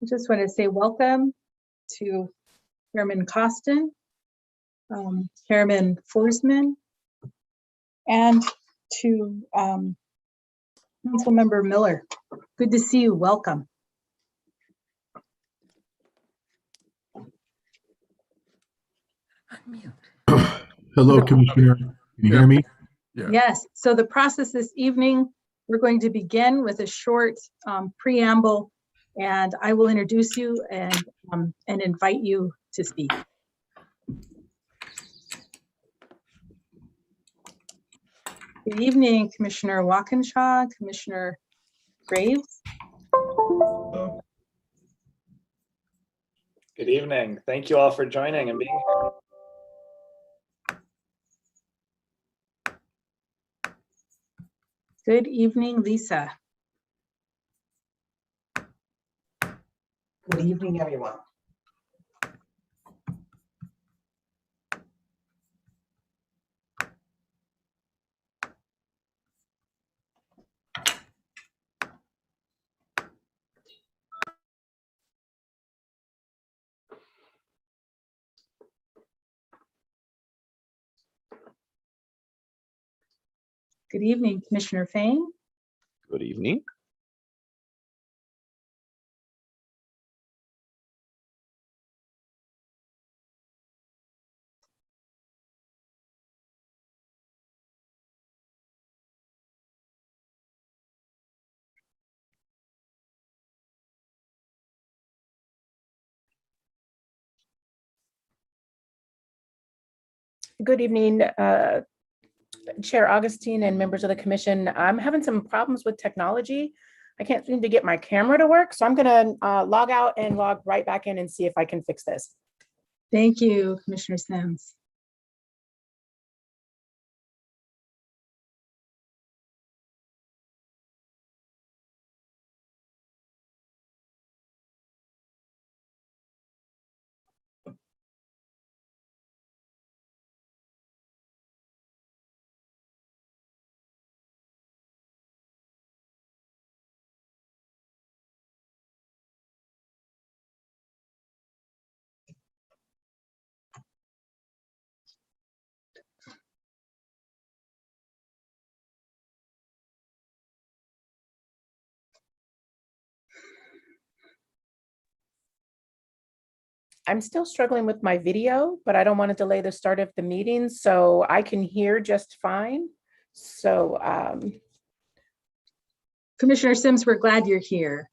I just want to say welcome to Chairman Costin, Chairman Forsman, and to Councilmember Miller. Good to see you. Welcome. Hello, Commissioner. Can you hear me? Yeah. Yes. So the process this evening, we're going to begin with a short preamble, and I will introduce you and invite you to speak. Good evening, Commissioner Walkinshaw, Commissioner Graves. Good evening. Thank you all for joining and being here. Good evening, Lisa. Good evening, everyone. Good evening, Commissioner Fain. Good evening. Good evening, Chair Augustine and members of the commission. I'm having some problems with technology. I can't seem to get my camera to work, so I'm going to log out and log right back in and see if I can fix this. Thank you, Commissioner Sims. I'm still struggling with my video, but I don't want to delay the start of the meeting, so I can hear just fine. So, Commissioner Sims, we're glad you're here.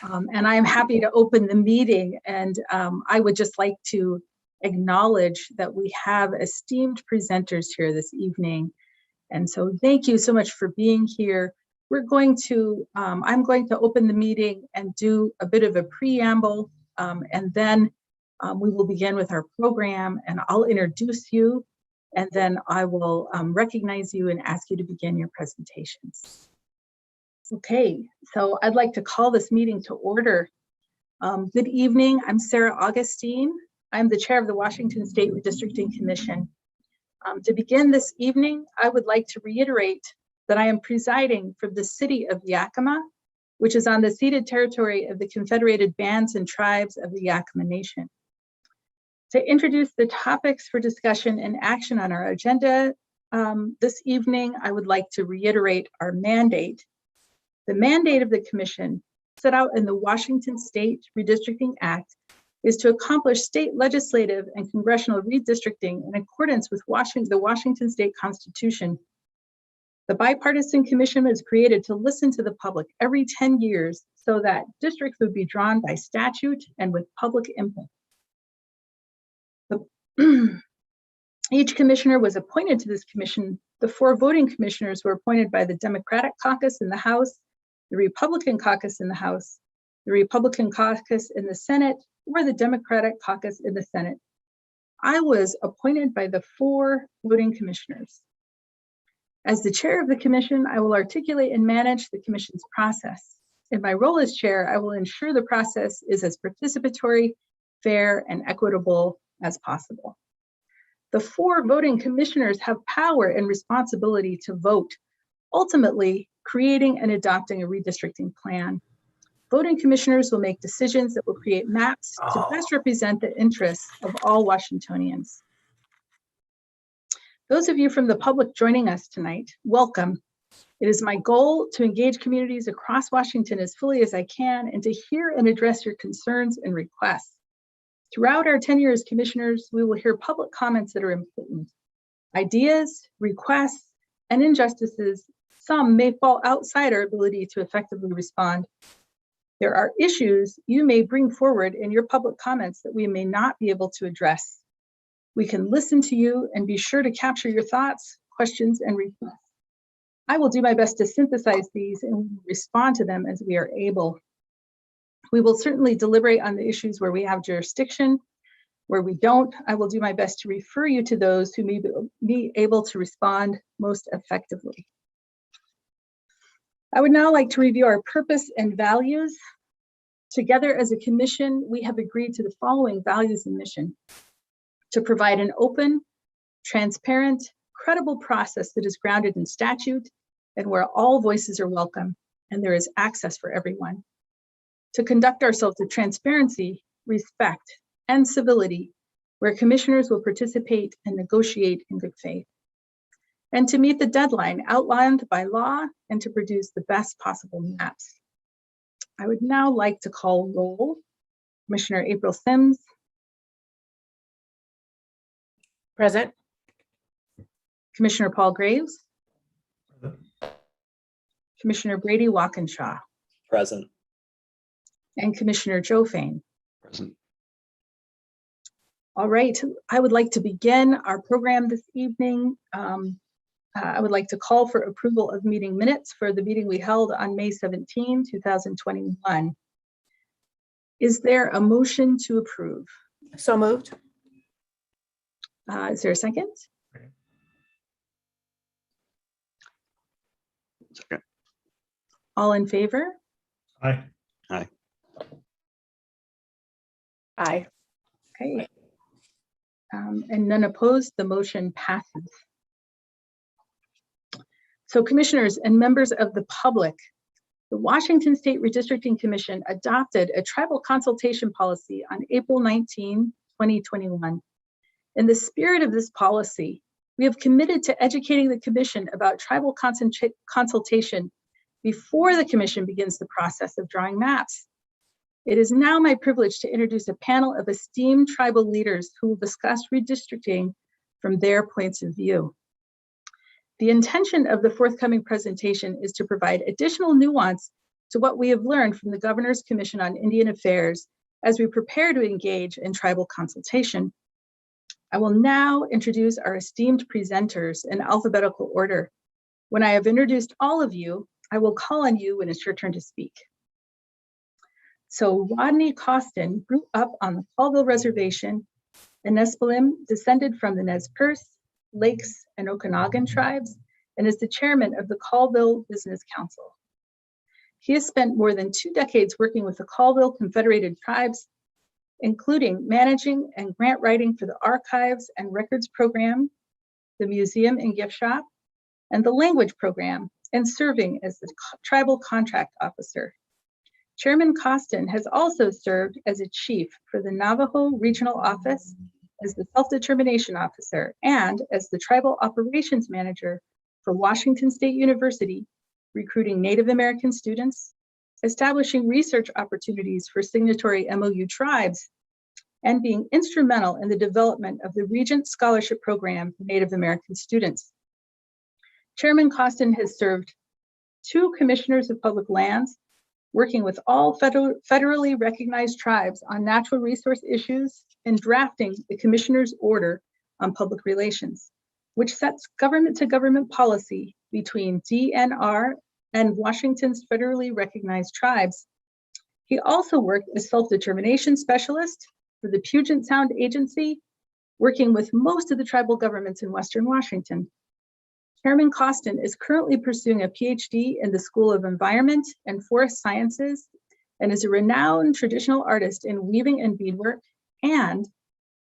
And I'm happy to open the meeting. And I would just like to acknowledge that we have esteemed presenters here this evening. And so thank you so much for being here. We're going to, I'm going to open the meeting and do a bit of a preamble, and then we will begin with our program, and I'll introduce you, and then I will recognize you and ask you to begin your presentations. Okay, so I'd like to call this meeting to order. Good evening, I'm Sarah Augustine. I'm the chair of the Washington State Redistricting Commission. To begin this evening, I would like to reiterate that I am presiding for the city of Yakima, which is on the ceded territory of the Confederated Bands and Tribes of the Yakima Nation. To introduce the topics for discussion and action on our agenda this evening, I would like to reiterate our mandate. The mandate of the commission set out in the Washington State Redistricting Act is to accomplish state legislative and congressional redistricting in accordance with the Washington State Constitution. The bipartisan commission was created to listen to the public every 10 years so that districts would be drawn by statute and with public input. Each commissioner was appointed to this commission. The 4 voting commissioners were appointed by the Democratic caucus in the House, the Republican caucus in the House, the Republican caucus in the Senate, or the Democratic caucus in the Senate. I was appointed by the 4 voting commissioners. As the chair of the commission, I will articulate and manage the commission's process. In my role as chair, I will ensure the process is as participatory, fair, and equitable as possible. The 4 voting commissioners have power and responsibility to vote, ultimately creating and adopting a redistricting plan. Voting commissioners will make decisions that will create maps to best represent the interests of all Washingtonians. Those of you from the public joining us tonight, welcome. It is my goal to engage communities across Washington as fully as I can and to hear and address your concerns and requests. Throughout our tenure as commissioners, we will hear public comments that are important. Ideas, requests, and injustices, some may fall outside our ability to effectively respond. There are issues you may bring forward in your public comments that we may not be able to address. We can listen to you and be sure to capture your thoughts, questions, and requests. I will do my best to synthesize these and respond to them as we are able. We will certainly deliberate on the issues where we have jurisdiction. Where we don't, I will do my best to refer you to those who may be able to respond most effectively. I would now like to review our purpose and values. Together as a commission, we have agreed to the following values and mission: to provide an open, transparent, credible process that is grounded in statute and where all voices are welcome and there is access for everyone. To conduct ourselves with transparency, respect, and civility, where commissioners will participate and negotiate in good faith. And to meet the deadline outlined by law and to produce the best possible maps. I would now like to call roll Commissioner April Sims. Present. Commissioner Paul Graves. Commissioner Brady Walkinshaw. Present. And Commissioner Joe Fain. Present. All right, I would like to begin our program this evening. I would like to call for approval of meeting minutes for the meeting we held on May 17, 2021. Is there a motion to approve? So moved. Is there a second? Second. All in favor? Aye. Aye. Aye. Okay. And none opposed, the motion passes. So commissioners and members of the public, the Washington State Redistricting Commission adopted a tribal consultation policy on April 19, 2021. In the spirit of this policy, we have committed to educating the commission about tribal consultation before the commission begins the process of drawing maps. It is now my privilege to introduce a panel of esteemed tribal leaders who will discuss redistricting from their points of view. The intention of the forthcoming presentation is to provide additional nuance to what we have learned from the Governor's Commission on Indian Affairs as we prepare to engage in tribal consultation. I will now introduce our esteemed presenters in alphabetical order. When I have introduced all of you, I will call on you when it's your turn to speak. So Rodney Costin grew up on the Colville Reservation in Nespalim, descended from the Nez Perce, Lakes, and Okanagan tribes, and is the chairman of the Colville Business Council. He has spent more than 2 decades working with the Colville Confederated Tribes, including managing and grant writing for the Archives and Records Program, the Museum and Gift Shop, and the Language Program, and serving as the Tribal Contract Officer. Chairman Costin has also served as a chief for the Navajo Regional Office, as the Self-Determination Officer, and as the Tribal Operations Manager for Washington State University, recruiting Native American students, establishing research opportunities for signatory MOU tribes, and being instrumental in the development of the Regent Scholarship Program for Native American students. Chairman Costin has served 2 commissioners of public lands, working with all federally recognized tribes on natural resource issues and drafting the Commissioner's Order on Public Relations, which sets government-to-government policy between DNR and Washington's federally recognized tribes. He also worked as self-determination specialist for the Puget Sound Agency, working with most of the tribal governments in Western Washington. Chairman Costin is currently pursuing a PhD in the School of Environment and Forest Sciences and is a renowned traditional artist in weaving and beadwork, and,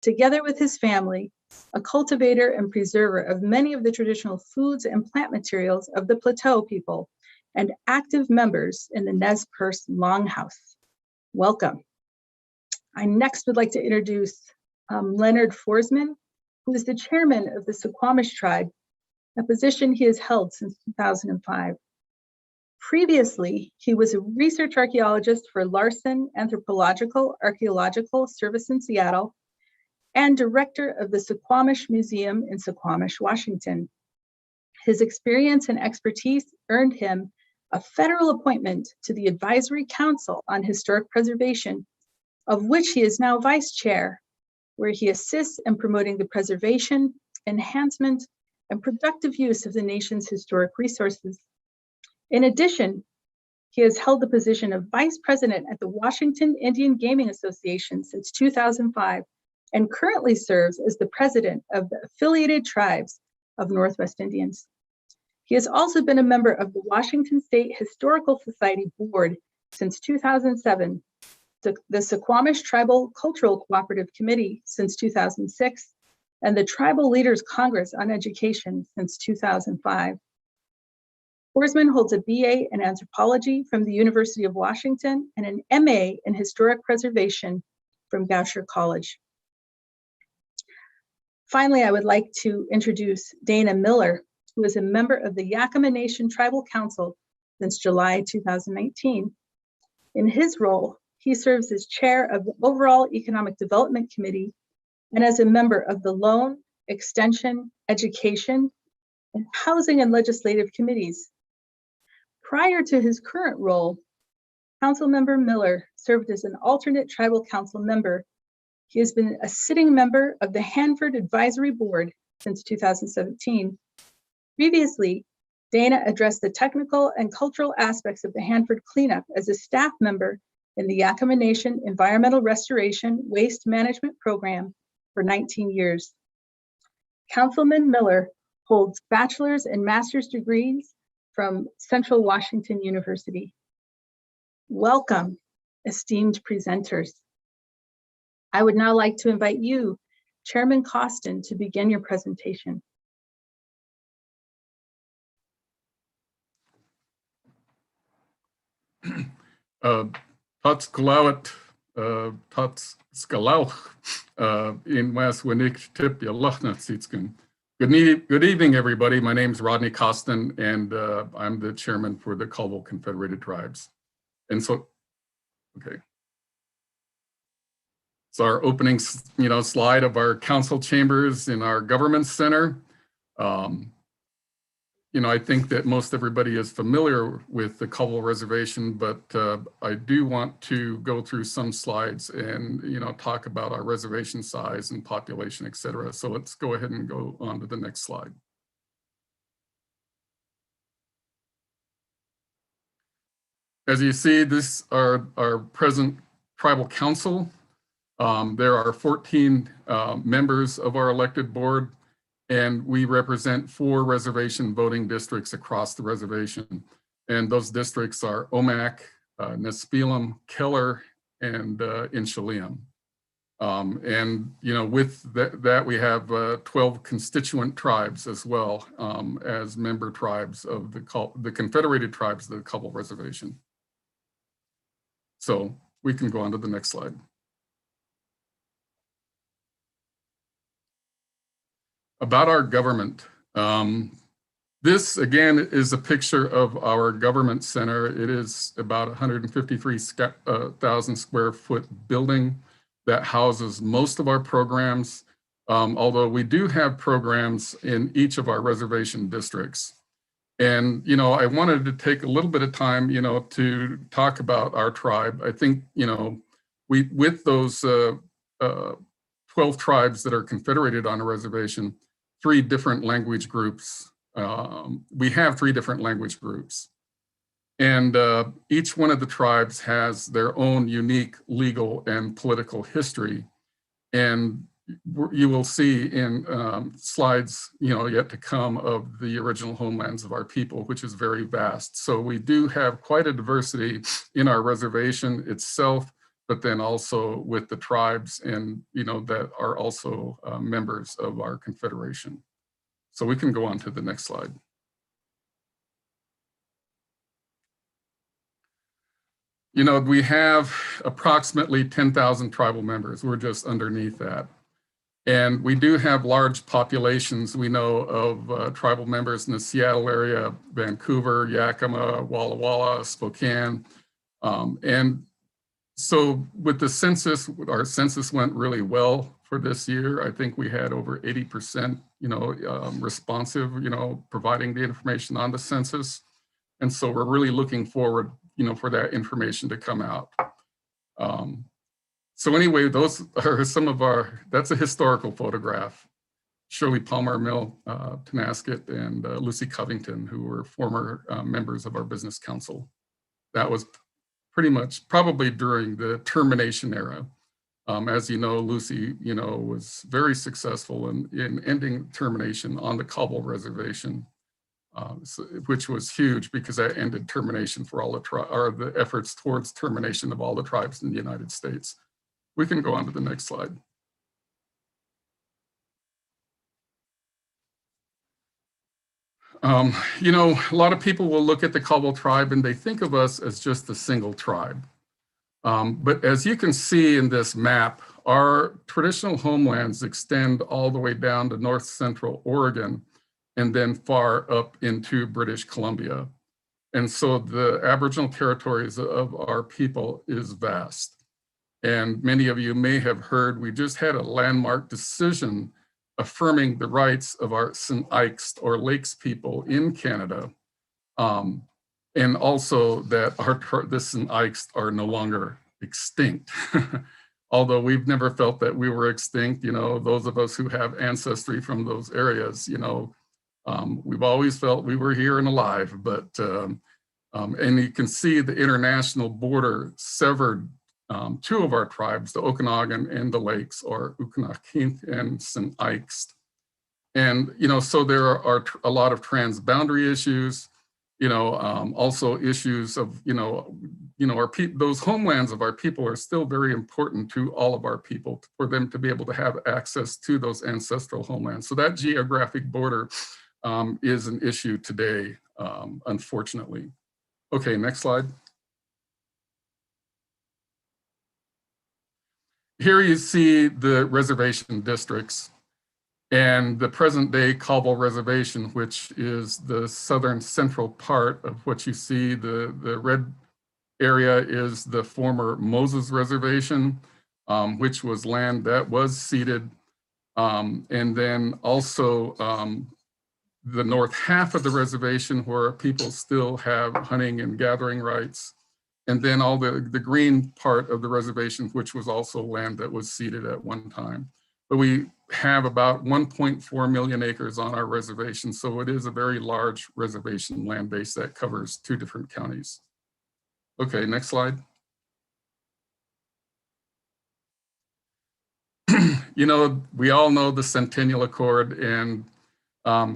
together with his family, a cultivator and preserver of many of the traditional foods and plant materials of the Plateau people, and active members in the Nez Perce Longhouse. Welcome. I next would like to introduce Leonard Forsman, who is the chairman of the Suquamish tribe, a position he has held since 2005. Previously, he was a research archaeologist for Larson Anthropological Archaeological Service in Seattle and director of the Suquamish Museum in Suquamish, Washington. His experience and expertise earned him a federal appointment to the Advisory Council on Historic Preservation, of which he is now vice chair, where he assists in promoting the preservation, enhancement, and productive use of the nation's historic resources. In addition, he has held the position of vice president at the Washington Indian Gaming Association since 2005 and currently serves as the president of the Affiliated Tribes of Northwest Indians. He has also been a member of the Washington State Historical Society Board since 2007, the Suquamish Tribal Cultural Cooperative Committee since 2006, and the Tribal Leaders Congress on Education since 2005. Forsman holds a BA in anthropology from the University of Washington and an MA in historic preservation from Goucher College. Finally, I would like to introduce Dana Miller, who is a member of the Yakama Nation Tribal Council since July 2019. In his role, he serves as chair of the overall Economic Development Committee and as a member of the Loan, Extension, Education, and Housing and Legislative Committees. Prior to his current role, Councilmember Miller served as an alternate tribal council member. He has been a sitting member of the Hanford Advisory Board since 2017. Previously, Dana addressed the technical and cultural aspects of the Hanford cleanup as a staff member in the Yakama Nation Environmental Restoration Waste Management Program for 19 years. Councilman Miller holds bachelor's and master's degrees from Central Washington University. Welcome, esteemed presenters. I would now like to invite you, Chairman Costin, to begin your presentation. Tots Galawat, Tots Skalauch, in Waswinik Tip Yalachnat. Good evening, everybody. My name is Rodney Costin, and I'm the chairman for the Colville Confederated Tribes. And so, okay. So our opening, slide of our council chambers in our government center. I think that most everybody is familiar with the Colville Reservation, but I do want to go through some slides and, talk about our reservation size and population, et cetera. So let's go ahead and go on to the next slide. As you see, this are our present tribal council. There are 14 members of our elected board, and we represent 4 reservation voting districts across the reservation. And those districts are Omak, Nespelem, Keller, and Inchaleum. With that we have 12 constituent tribes as well as member tribes of the Confederated Tribes of the Colville Reservation. So we can go on to the next slide. About our government. This again is a picture of our government center. It is about 153,000 square foot building that houses most of our programs, although we do have programs in each of our reservation districts. And, I wanted to take a little bit of time, to talk about our tribe. I think, with those 12 tribes that are confederated on a reservation, 3 different language groups. We have 3 different language groups. And each one of the tribes has their own unique legal and political history. And you will see in slides, yet to come of the original homelands of our people, which is very vast. So we do have quite a diversity in our reservation itself, but then also with the tribes and, that are also members of our confederation. So we can go on to the next slide. You know, we have approximately 10,000 tribal members. We're just underneath that. And we do have large populations, we know, of tribal members in the Seattle area, Vancouver, Yakima, Walla Walla, Spokane. And so with the census, our census went really well for this year. I think we had over 80%, responsive, providing the information on the census. And so we're really looking forward, for that information to come out. So anyway, those are some of that's a historical photograph. Shirley Palmer Mill, Tenasket, and Lucy Covington, who were former members of our business council. That was pretty much probably during the termination era. As you know, Lucy, was very successful in ending termination on the Cobble Reservation, which was huge because that ended termination for all the efforts towards termination of all the tribes in the United States. We can go on to the next slide. A lot of people will look at the Cobble tribe and they think of us as just a single tribe. But as you can see in this map, our traditional homelands extend all the way down to north central Oregon and then far up into British Columbia. And so the Aboriginal territories of our people is vast. And many of you may have heard, we just had a landmark decision affirming the rights of our St. Ikes or Lakes people in Canada. And also that the St. Ikes are no longer extinct. Although we've never felt that we were extinct, those of us who have ancestry from those areas, we've always felt we were here and alive, but, and you can see the international border severed two of our tribes, the Okanagan and the Lakes, or Ukanakink and St. Ikes. And, so there are a lot of transboundary issues, also issues of, those homelands of our people are still very important to all of our people for them to be able to have access to those ancestral homelands. So that geographic border is an issue today, unfortunately. Okay, next slide. Here you see the reservation districts and the present day Cobble Reservation, which is the southern central part of what you see. The red area is the former Moses Reservation, which was land that was ceded. And then also the north half of the reservation where people still have hunting and gathering rights. And then all the green part of the reservation, which was also land that was ceded at one time. But we have about 1.4 million acres on our reservation. So it is a very large reservation land base that covers 2 different counties. Okay, next slide. We all know the Centennial Accord, and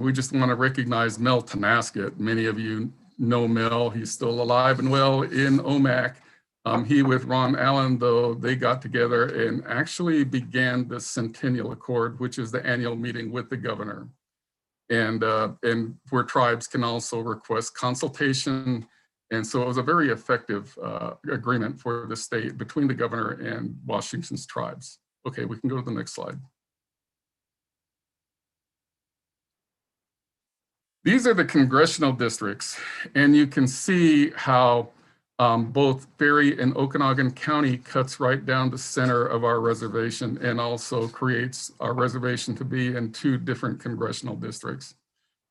we just want to recognize Mel Tenasket. Many of you know Mel. He's still alive and well in OMAC. He with Ron Allen, though, they got together and actually began the Centennial Accord, which is the annual meeting with the governor. And where tribes can also request consultation. And so it was a very effective agreement for the state between the governor and Washington's tribes. Okay, we can go to the next slide. These are the congressional districts, and you can see how both Ferry and Okanagan County cuts right down the center of our reservation and also creates our reservation to be in 2 different congressional districts.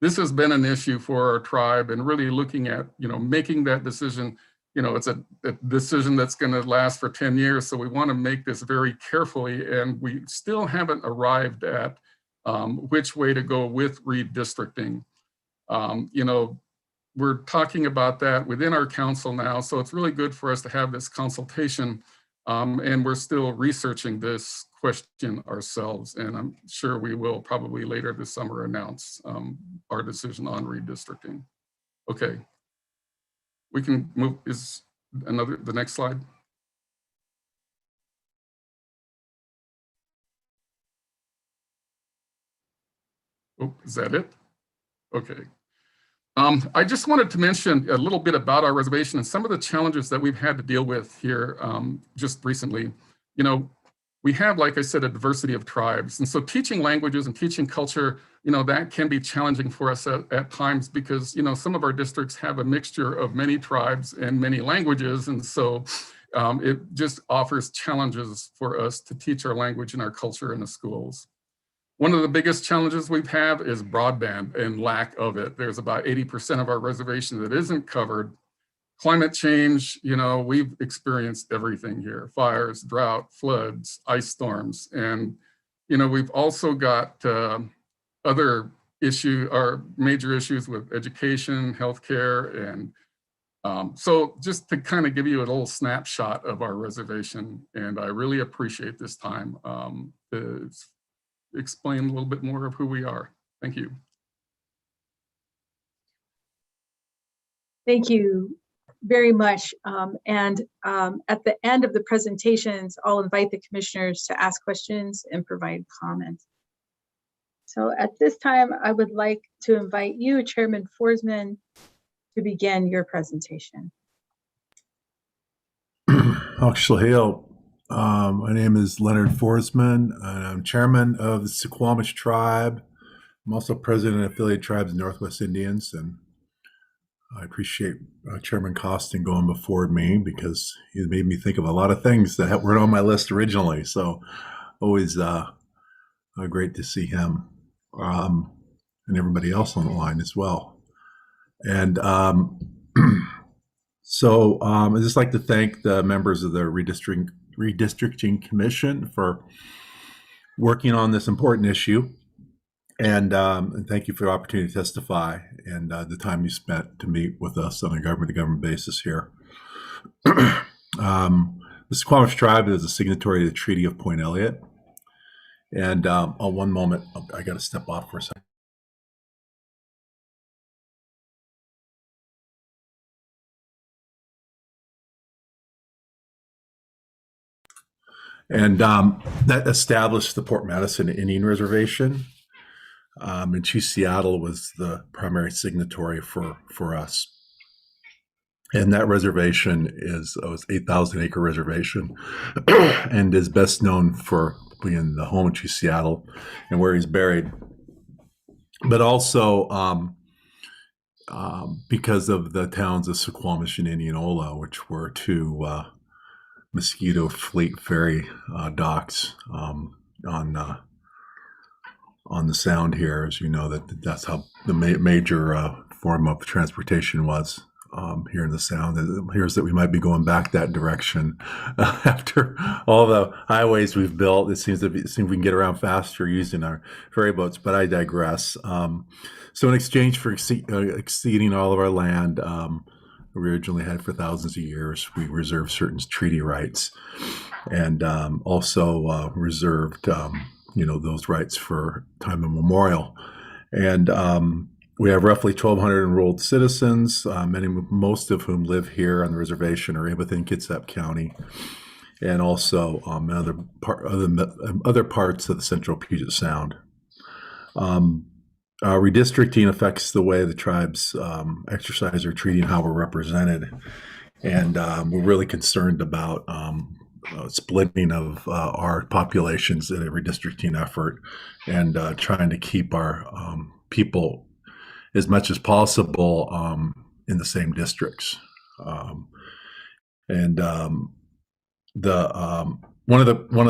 This has been an issue for our tribe, and really looking at, making that decision. It's a decision that's going to last for 10 years. So we want to make this very carefully, and we still haven't arrived at which way to go with redistricting. We're talking about that within our council now. So it's really good for us to have this consultation. And we're still researching this question ourselves. And I'm sure we will probably later this summer announce our decision on redistricting. Okay. We can move, the next slide. Oh, is that it? Okay. I just wanted to mention a little bit about our reservation and some of the challenges that we've had to deal with here just recently. You know, we have, like I said, a diversity of tribes. And so teaching languages and teaching culture, you know, that can be challenging for us at times because, you know, some of our districts have a mixture of many tribes and many languages. And so it just offers challenges for us to teach our language and our culture in the schools. One of the biggest challenges we have is broadband and lack of it. There's about 80% of our reservation that isn't covered. Climate change, you know, we've experienced everything here: fires, drought, floods, ice storms. And, you know, we've also got other major issues with education, healthcare. And so just to kind of give you a little snapshot of our reservation, and I really appreciate this time to explain a little bit more of who we are. Thank you. Thank you very much. At the end of the presentations, I'll invite the commissioners to ask questions and provide comments. So at this time, I would like to invite you, Chairman Forsman, to begin your presentation. My name is Leonard Forsman, and I'm chairman of the Suquamish tribe. I'm also president of Affiliated Tribes of Northwest Indians, and I appreciate Chairman Costin going before me because he made me think of a lot of things that weren't on my list originally. So always great to see him and everybody else on the line as well. And so I'd just like to thank the members of the Redistricting Commission for working on this important issue. And thank you for the opportunity to testify and the time you spent to meet with us on a government-to-government basis here. The Suquamish tribe is a signatory to the Treaty of Point Elliott. And one moment, I got to step off for a second. And that established the Port Madison Indian Reservation. And Chief Seattle was the primary signatory for us. And that reservation is an 8,000 acre reservation and is best known for being the home of Chief Seattle and where he's buried. But also because of the towns of Suquamish and Indianola, which were two Mosquito Fleet ferry docks on the Sound here, as you know, that's how the major form of transportation was here in the Sound. It appears that we might be going back that direction after all the highways we've built. It seems we can get around faster using our ferry boats, but I digress. So in exchange for exceeding all of our land, we originally had for thousands of years, we reserved certain treaty rights, and also reserved those rights for time immemorial. And we have roughly 1,200 enrolled citizens, most of whom live here on the reservation or within Kitsap County, and also other parts of the central Puget Sound. Redistricting affects the way the tribes exercise their treaty and how we're represented. And we're really concerned about splitting of our populations in a redistricting effort and trying to keep our people as much as possible in the same districts. One of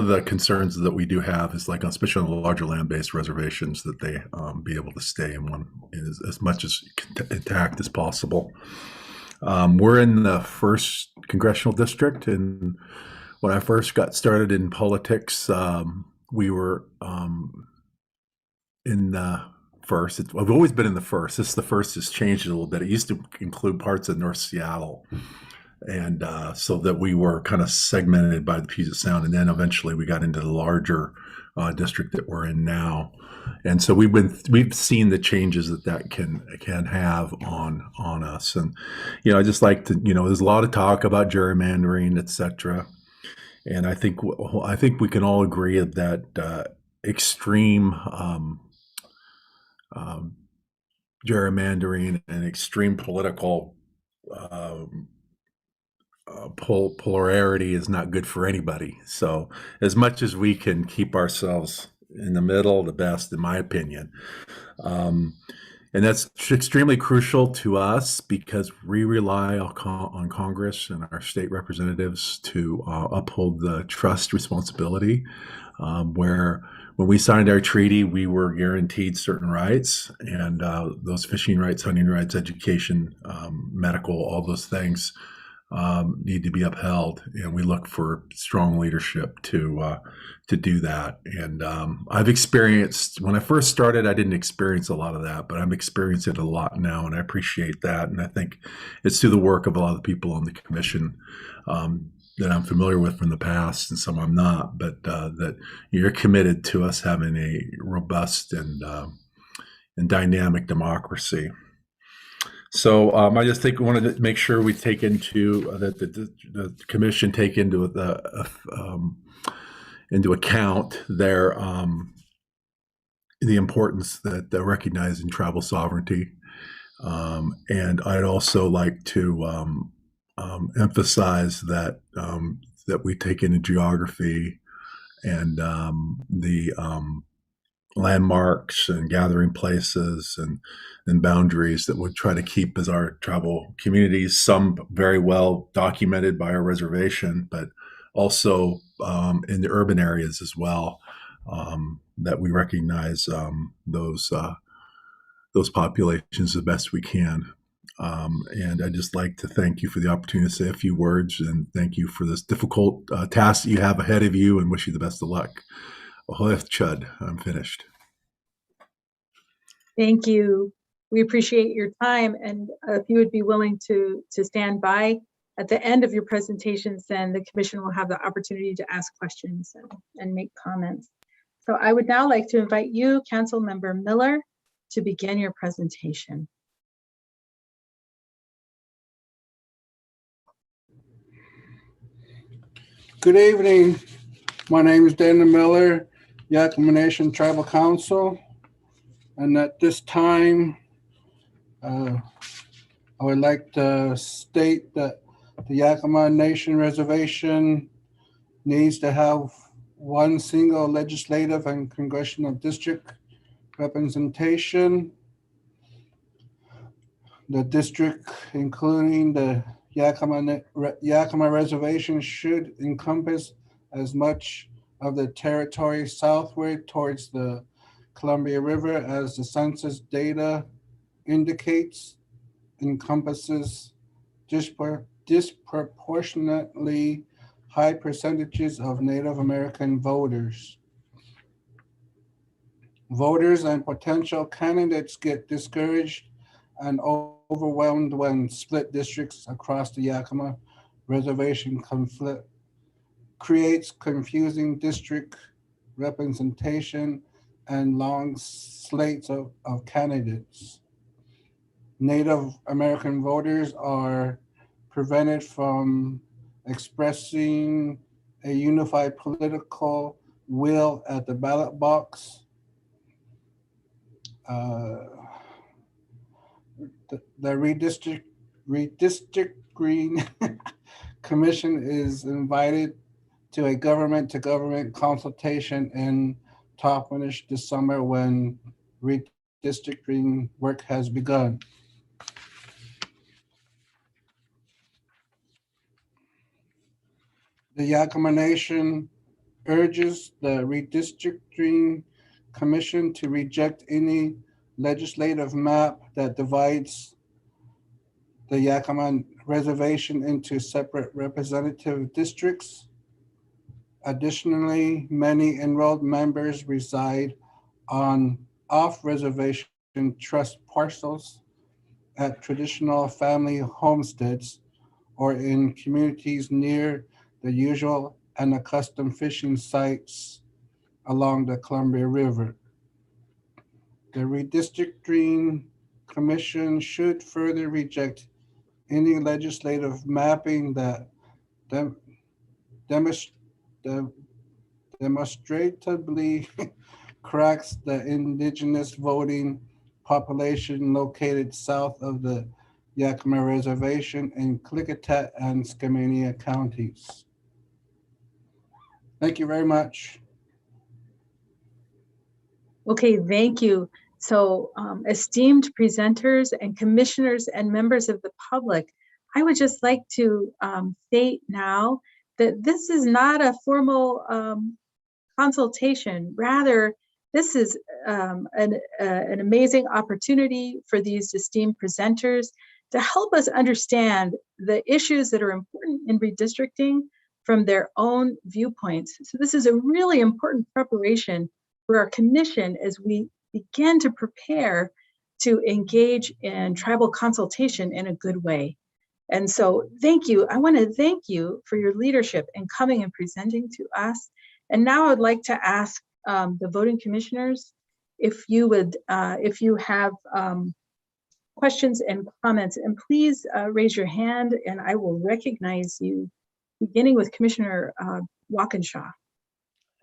the concerns that we do have is, like, especially on the larger land-based reservations, that they be able to stay in one as much as intact as possible. We're in the 1st congressional district, and when I first got started in politics, we were in the 1st. I've always been in the 1st. The 1st has changed a little bit. It used to include parts of North Seattle. And so that we were kind of segmented by the Puget Sound, and then eventually we got into the larger district that we're in now. And so we've seen the changes that can have on us. And I just like to there's a lot of talk about gerrymandering, etc. And I think we can all agree that extreme gerrymandering and extreme political um, polarity is not good for anybody. So as much as we can keep ourselves in the middle, the best, in my opinion. And that's extremely crucial to us because we rely on Congress and our state representatives to uphold the trust responsibility, where when we signed our treaty, we were guaranteed certain rights, and those fishing rights, hunting rights, education, medical, all those things need to be upheld, and we look for strong leadership to do that. And I've experienced, when I first started, I didn't experience a lot of that, but I'm experiencing it a lot now, and I appreciate that. And I think it's through the work of a lot of the people on the commission that I'm familiar with from the past, and some I'm not, but that you're committed to us having a robust and dynamic democracy. So I just think we wanted to make sure we take into that the commission take into account their the importance that they're recognizing tribal sovereignty, and I'd also like to emphasize that that we take into geography and the landmarks and gathering places and boundaries that we try to keep as our tribal communities, some very well documented by our reservation, but also in the urban areas as well, that we recognize those populations the best we can. And I'd just like to thank you for the opportunity to say a few words, and thank you for this difficult task that you have ahead of you, and wish you the best of luck. Ahoyth Chud, I'm finished. Thank you. We appreciate your time, and if you would be willing to stand by at the end of your presentations, then the commission will have the opportunity to ask questions and make comments. So I would now like to invite you, Council Member Miller, to begin your presentation. Good evening. My name is Dana Miller, Yakama Nation Tribal Council. And at this time, I would like to state that the Yakama Nation Reservation needs to have one single legislative and congressional district representation. The district, including the Yakama Reservation, should encompass as much of the territory southward towards the Columbia River as the census data indicates, encompasses disproportionately high percentages of Native American voters. Voters and potential candidates get discouraged and overwhelmed when split districts across the Yakama Reservation conflict creates confusing district representation and long slates of candidates. Native American voters are prevented from expressing a unified political will at the ballot box. The Redistricting Commission is invited to a government-to-government consultation in Toppenish this summer when redistricting work has begun. The Yakama Nation urges the Redistricting Commission to reject any legislative map that divides the Yakama Reservation into separate representative districts. Additionally, many enrolled members reside on off-reservation trust parcels at traditional family homesteads or in communities near the usual and accustomed fishing sites along the Columbia River. The Redistricting Commission should further reject any legislative mapping that demonstratively cracks the indigenous voting population located south of the Yakima Reservation in Klickitat and Skamania counties. Thank you very much. Okay, thank you. So esteemed presenters and commissioners and members of the public, I would just like to state now that this is not a formal consultation. Rather, this is an amazing opportunity for these esteemed presenters to help us understand the issues that are important in redistricting from their own viewpoints. So this is a really important preparation for our commission as we begin to prepare to engage in tribal consultation in a good way. And so thank you. I want to thank you for your leadership in coming and presenting to us. And now I'd like to ask the voting commissioners if you would, if you have questions and comments, and please raise your hand and I will recognize you, beginning with Commissioner Walkinshaw.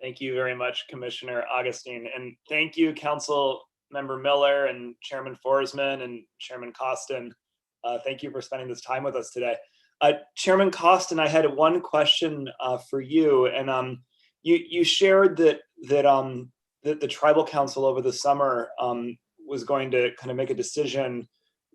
Thank you very much, Commissioner Augustine. And thank you, Council Member Miller and Chairman Forsman and Chairman Costin. Thank you for spending this time with us today. Chairman Costin, I had one question for you. And you shared that the Tribal Council over the summer was going to kind of make a decision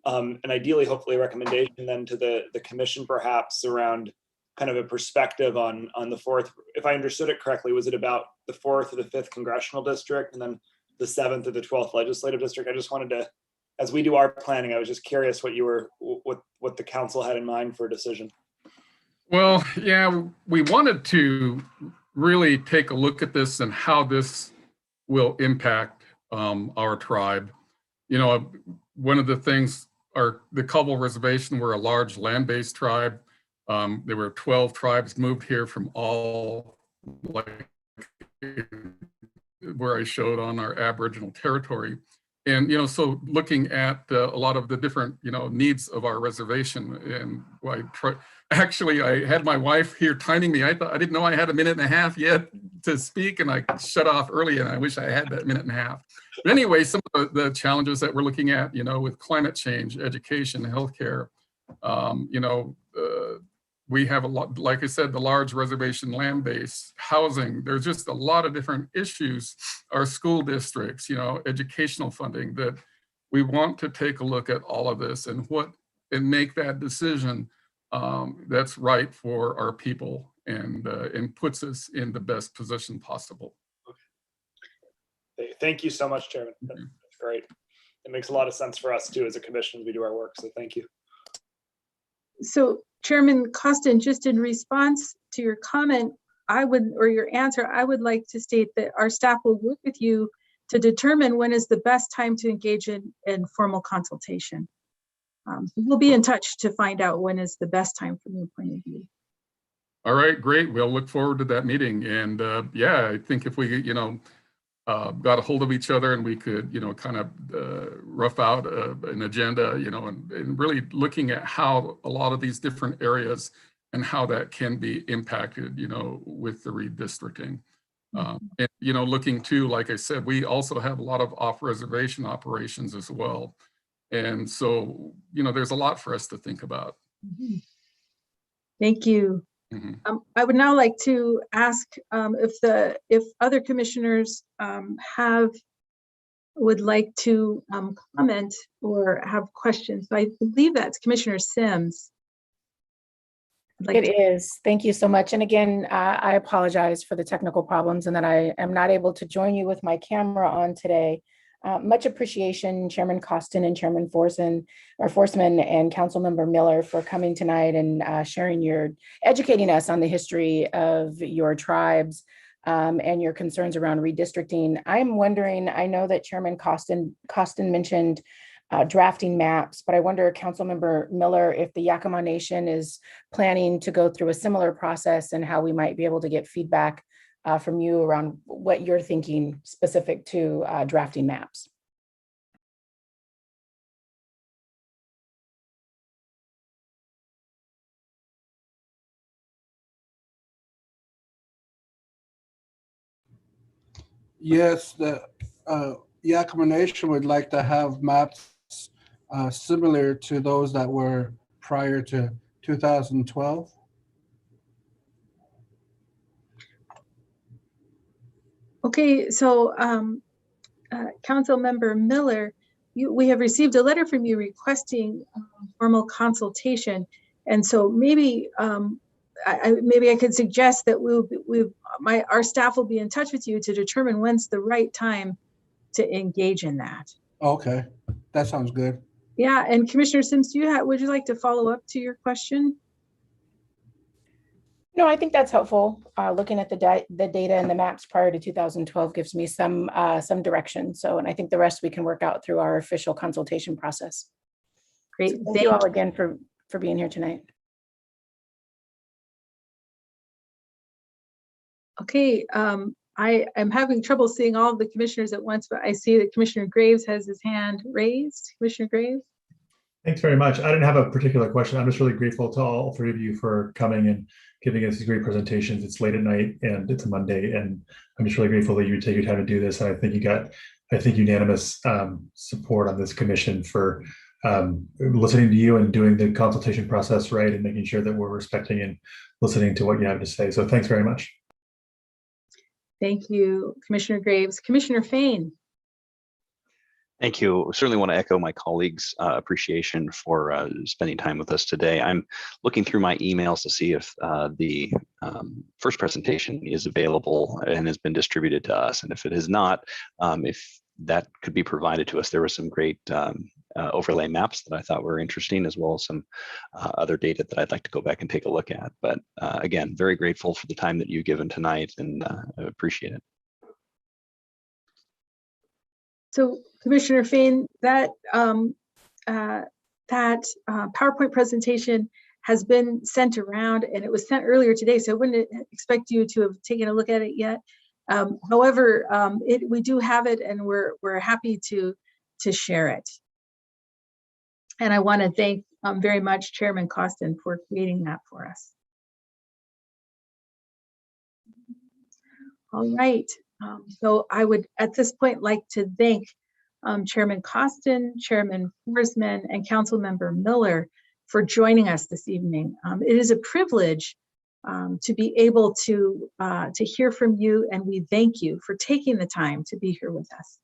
and ideally, hopefully a recommendation then to the commission perhaps around kind of a perspective on the fourth, if I understood it correctly, was it about the 4th or the 5th congressional district and then the 7th or the 12th legislative district? I just wanted to, as we do our planning, I was just curious what the council had in mind for a decision. Well, yeah, we wanted to really take a look at this and how this will impact our tribe. You know, one of the things, the Caldwell Reservation, we're a large land-based tribe. There were 12 tribes moved here from all, like where I showed on our Aboriginal territory. And, you know, so looking at a lot of the different, you know, needs of our reservation, and actually I had my wife here timing me. I didn't know I had a minute and a half yet to speak, and I shut off early, and I wish I had that minute and a half. But anyway, some of the challenges that we're looking at, you know, with climate change, education, healthcare, you know, we have a lot, like I said, the large reservation land base, housing. There's just a lot of different issues. Our school districts, you know, educational funding, that we want to take a look at all of this and make that decision that's right for our people and puts us in the best position possible. Okay. Thank you so much, Chairman. That's great. It makes a lot of sense for us too as a commission as we do our work. So thank you. So Chairman Costin, just in response to your comment, or your answer, I would like to state that our staff will work with you to determine when is the best time to engage in formal consultation. We'll be in touch to find out when is the best time from your point of view. All right, great. We'll look forward to that meeting. And yeah, I think if we, you know, got a hold of each other and we could, you know, kind of rough out an agenda, you know, and really looking at how a lot of these different areas and how that can be impacted, you know, with the redistricting. And, you know, looking too, like I said, we also have a lot of off-reservation operations as well. And so, you know, there's a lot for us to think about. Thank you. I would now like to ask if other commissioners would like to comment or have questions. So I believe that's Commissioner Sims. It is. Thank you so much. And again, I apologize for the technical problems and that I am not able to join you with my camera on today. Much appreciation, Chairman Costin and Chairman Forsman and Councilmember Miller for coming tonight and educating us on the history of your tribes and your concerns around redistricting. I'm wondering, I know that Chairman Costin mentioned drafting maps, but I wonder, Councilmember Miller, if the Yakima Nation is planning to go through a similar process and how we might be able to get feedback from you around what you're thinking specific to drafting maps. Yes, the Yakima Nation would like to have maps similar to those that were prior to 2012. Okay, so Council Member Miller, we have received a letter from you requesting formal consultation, and so maybe maybe I could suggest that our staff will be in touch with you to determine when's the right time to engage in that. Okay, that sounds good. Yeah, and Commissioner Sims, would you like to follow up to your question? No, I think that's helpful. Looking at the data and the maps prior to 2012 gives me some direction. So, and I think the rest we can work out through our official consultation process. Great. So thank you all again for being here tonight. Okay, I am having trouble seeing all of the commissioners at once, but I see that Commissioner Graves has his hand raised. Commissioner Graves? Thanks very much. I didn't have a particular question. I'm just really grateful to all three of you for coming and giving us these great presentations. It's late at night and it's a Monday, and I'm just really grateful that you take your time to do this. And I think you got, unanimous support on this commission for listening to you and doing the consultation process right and making sure that we're respecting and listening to what you have to say. So thanks very much. Thank you, Commissioner Graves. Commissioner Fain. Thank you. Certainly want to echo my colleagues' appreciation for spending time with us today. I'm looking through my emails to see if the first presentation is available and has been distributed to us. And if it is not, if that could be provided to us. There were some great overlay maps that I thought were interesting, as well as some other data that I'd like to go back and take a look at. But again, very grateful for the time that you've given tonight, and I appreciate it. So, Commissioner Fain, that PowerPoint presentation has been sent around, and it was sent earlier today, so I wouldn't expect you to have taken a look at it yet. However, we do have it, and we're happy to share it. And I want to thank very much Chairman Costin for creating that for us. All right. So I would, at this point, like to thank Chairman Costin, Chairman Forsman, and Councilmember Miller for joining us this evening. It is a privilege to be able to hear from you, and we thank you for taking the time to be here with us.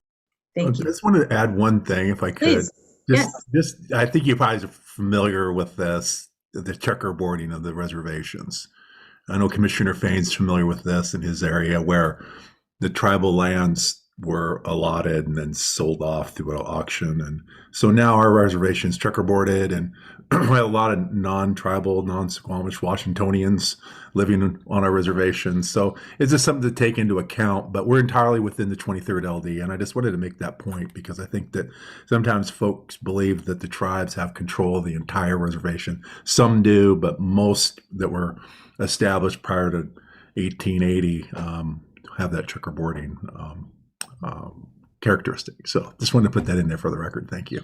Thank you. I just wanted to add one thing, if I could. Please. Yes. I think you guys are familiar with this, the checkerboarding of the reservations. I know Commissioner Fain's familiar with this in his area, where the tribal lands were allotted and then sold off through an auction. And so now our reservation's checkerboarded, and we have a lot of non-tribal, non-Squamish Washingtonians living on our reservations. So it's just something to take into account, but we're entirely within the 23rd LD. And I just wanted to make that point, because I think that sometimes folks believe that the tribes have control of the entire reservation. Some do, but most that were established prior to 1880 have that checkerboarding characteristic. So just wanted to put that in there for the record. Thank you.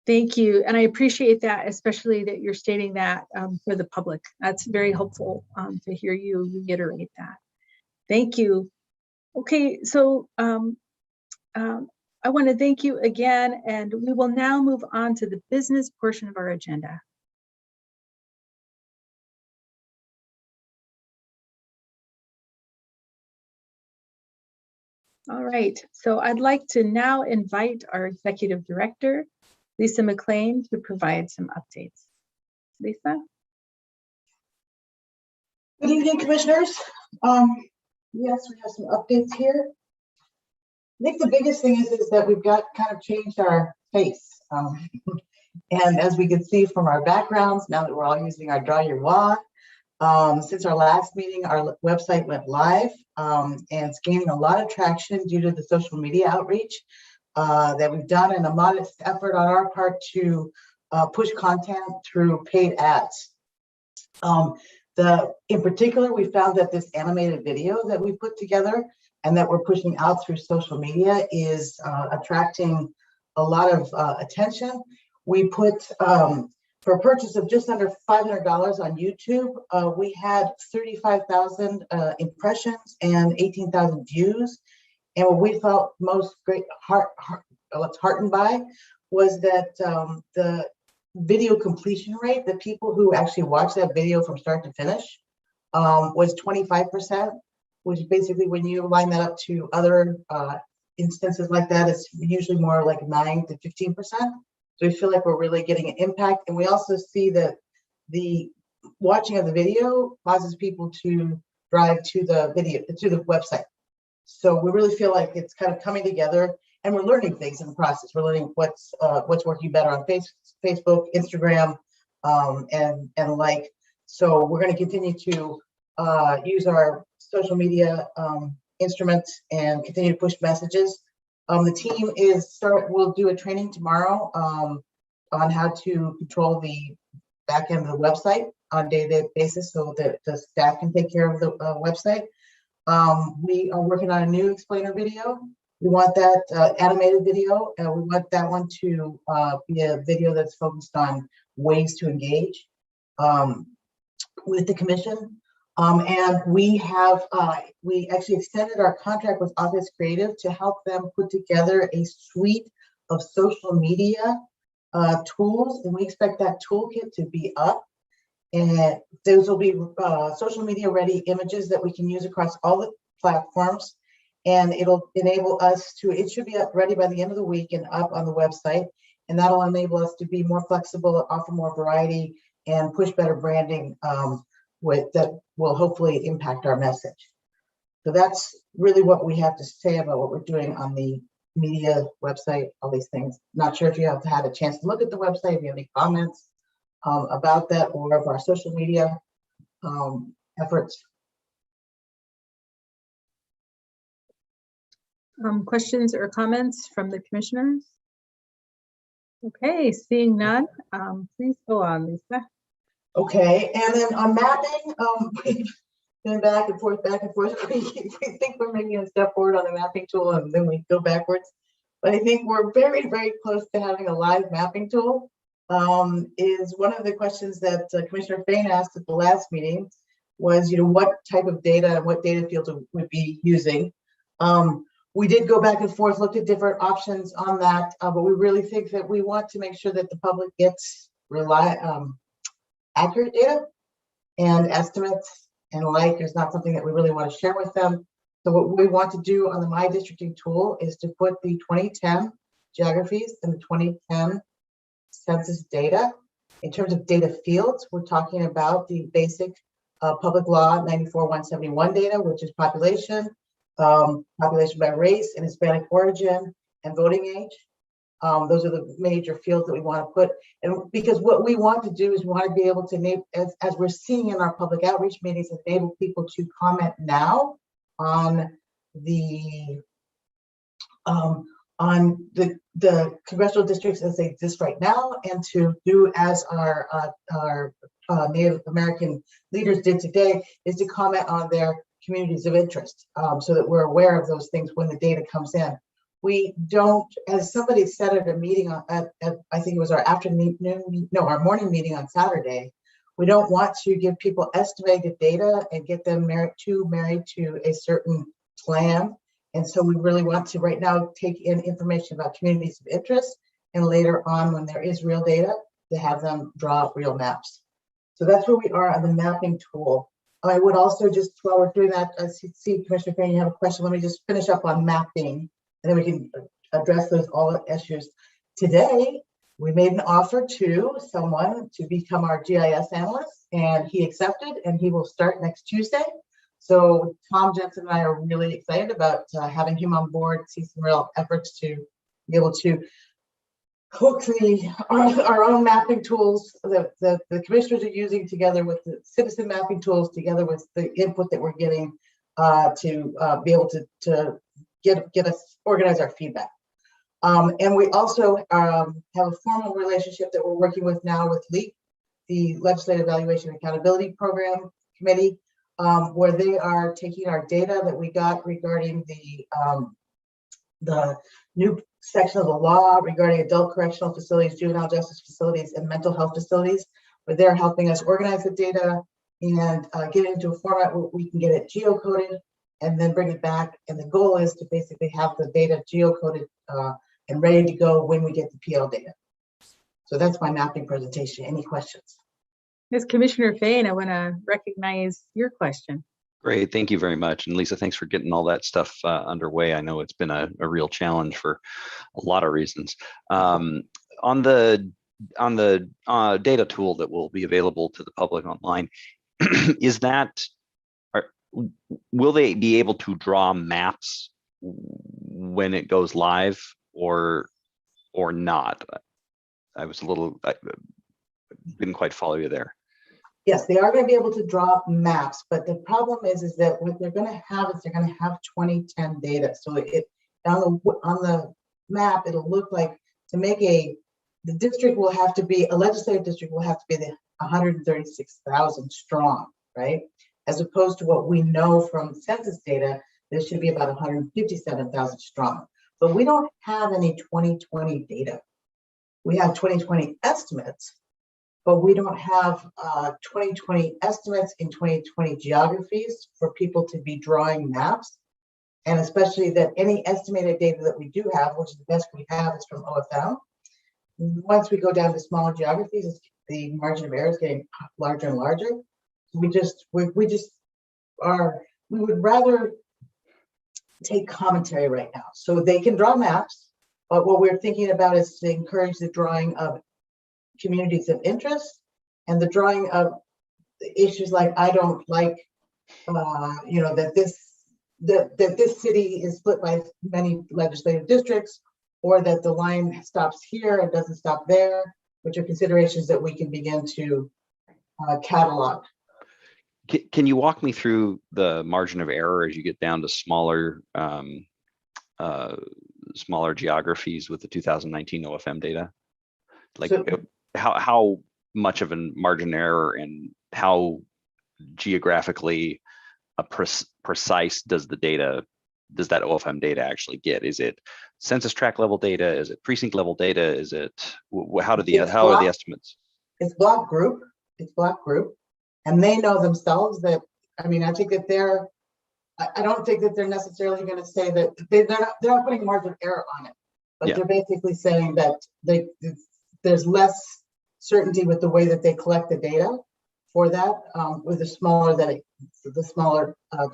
Thank you. And I appreciate that, especially that you're stating that for the public. That's very helpful to hear you reiterate that. Thank you. Okay, so I want to thank you again, and we will now move on to the business portion of our agenda. All right, so I'd like to now invite our Executive Director, Lisa McLean, to provide some updates. Lisa? Good evening, Commissioners. Yes, we have some updates here. I think the biggest thing is that we've got kind of changed our face. And as we can see from our backgrounds, now that we're all using our Draw Your Wad, since our last meeting, our website went live, and it's gaining a lot of traction due to the social media outreach that we've done, and a modest effort on our part to push content through paid ads. In particular, we found that this animated video that we put together and that we're pushing out through social media is attracting a lot of attention. We put, for a purchase of just under $500 on YouTube, we had 35,000 impressions and 18,000 views. And what we felt most heartened by was that the video completion rate, the people who actually watched that video from start to finish, was 25%, which is basically when you line that up to other instances like that, it's usually more like 9 to 15%. So we feel like we're really getting an impact. And we also see that the watching of the video causes people to drive to the video, to the website. So we really feel like it's kind of coming together, and we're learning things in the process. We're learning what's working better on Facebook, Instagram, and like. So we're going to continue to use our social media instruments and continue to push messages. The team we'll do a training tomorrow on how to control the back end of the website on a day-to-day basis, so that the staff can take care of the website. We are working on a new explainer video. We want that animated video, and we want that one to be a video that's focused on ways to engage with the commission. And we actually extended our contract with Office Creative to help them put together a suite of social media tools, and we expect that toolkit to be up. And those will be social media ready images that we can use across all the platforms. And it'll enable us to, it should be up ready by the end of the week and up on the website. And that'll enable us to be more flexible, offer more variety, and push better branding that will hopefully impact our message. So that's really what we have to say about what we're doing on the media website, all these things. Not sure if you have had a chance to look at the website, if you have any comments about that, or of our social media efforts. Questions or comments from the commissioners? Okay, seeing none, please go on, Lisa. Okay, and then on mapping, we've been back and forth. We think we're making a step forward on the mapping tool, and then we go backwards. But I think we're very, very close to having a live mapping tool. Is one of the questions that Commissioner Fain asked at the last meeting was, what type of data and what data fields would be using. We did go back and forth, looked at different options on that, but we really think that we want to make sure that the public gets accurate data, and estimates and like is not something that we really want to share with them. So what we want to do on the My Districting tool is to put the 2010 geographies and the 2010 census data. In terms of data fields, we're talking about the basic public law 94-171 data, which is population, population by race and Hispanic origin, and voting age. Those are the major fields that we want to put. And because what we want to do is we want to be able to enable, as we're seeing in our public outreach meetings, enable people to comment now on the congressional districts as they exist right now, and to do as our Native American leaders did today, is to comment on their communities of interest, so that we're aware of those things when the data comes in. We don't, as somebody said at a meeting at I think it was our our morning meeting on Saturday, we don't want to give people estimated data and get them married to a certain plan. And so we really want to right now take in information about communities of interest, and later on when there is real data, to have them draw real maps. So that's where we are on the mapping tool. I would also just, while we're doing that, I see Commissioner Fain, you have a question. Let me just finish up on mapping, and then we can address those all issues. Today, we made an offer to someone to become our GIS analyst, and he accepted, and he will start next Tuesday. So Tom Jensen and I are really excited about having him on board, see some real efforts to be able to hook our own mapping tools that the commissioners are using, together with the citizen mapping tools, together with the input that we're getting to be able to get us organize our feedback. And we also have a formal relationship that we're working with now with LEAP, the Legislative Evaluation and Accountability Program Committee, where they are taking our data that we got regarding the new section of the law regarding adult correctional facilities, juvenile justice facilities, and mental health facilities, where they're helping us organize the data and get it into a format where we can get it geocoded and then bring it back. And the goal is to basically have the data geocoded and ready to go when we get the PL data. So that's my mapping presentation. Any questions? Ms. Commissioner Fain, I want to recognize your question. Great, thank you very much. And Lisa, thanks for getting all that stuff underway. I know it's been a real challenge for a lot of reasons. On the data tool that will be available to the public online, will they be able to draw maps when it goes live or not? I didn't quite follow you there. Yes, they are going to be able to draw maps, but the problem is that what they're going to have is they're going to have 2010 data. So it on the map, it'll look like the district will have to be, a legislative district will have to be the 136,000 strong, right? As opposed to what we know from census data, there should be about 157,000 strong. But we don't have any 2020 data. We have 2020 estimates, but we don't have 2020 estimates in 2020 geographies for people to be drawing maps. And especially that any estimated data that we do have, which is the best we have, is from OFM. Once we go down to smaller geographies, the margin of error is getting larger and larger. We would rather take commentary right now. So they can draw maps, but what we're thinking about is to encourage the drawing of communities of interest and the drawing of issues like, I don't like, that this city is split by many legislative districts, or that the line stops here and doesn't stop there, which are considerations that we can begin to catalog. Can you walk me through the margin of error as you get down to smaller geographies with the 2019 OFM data? Like, so, how much of a margin error and how geographically precise does that OFM data actually get? Is it census tract level data? Is it precinct level data? Is it how are the estimates? It's block group. And they know themselves that, I think that I don't think that they're necessarily going to say that they're not putting margin of error on it, but they're basically saying that there's less certainty with the way that they collect the data for that, with the smaller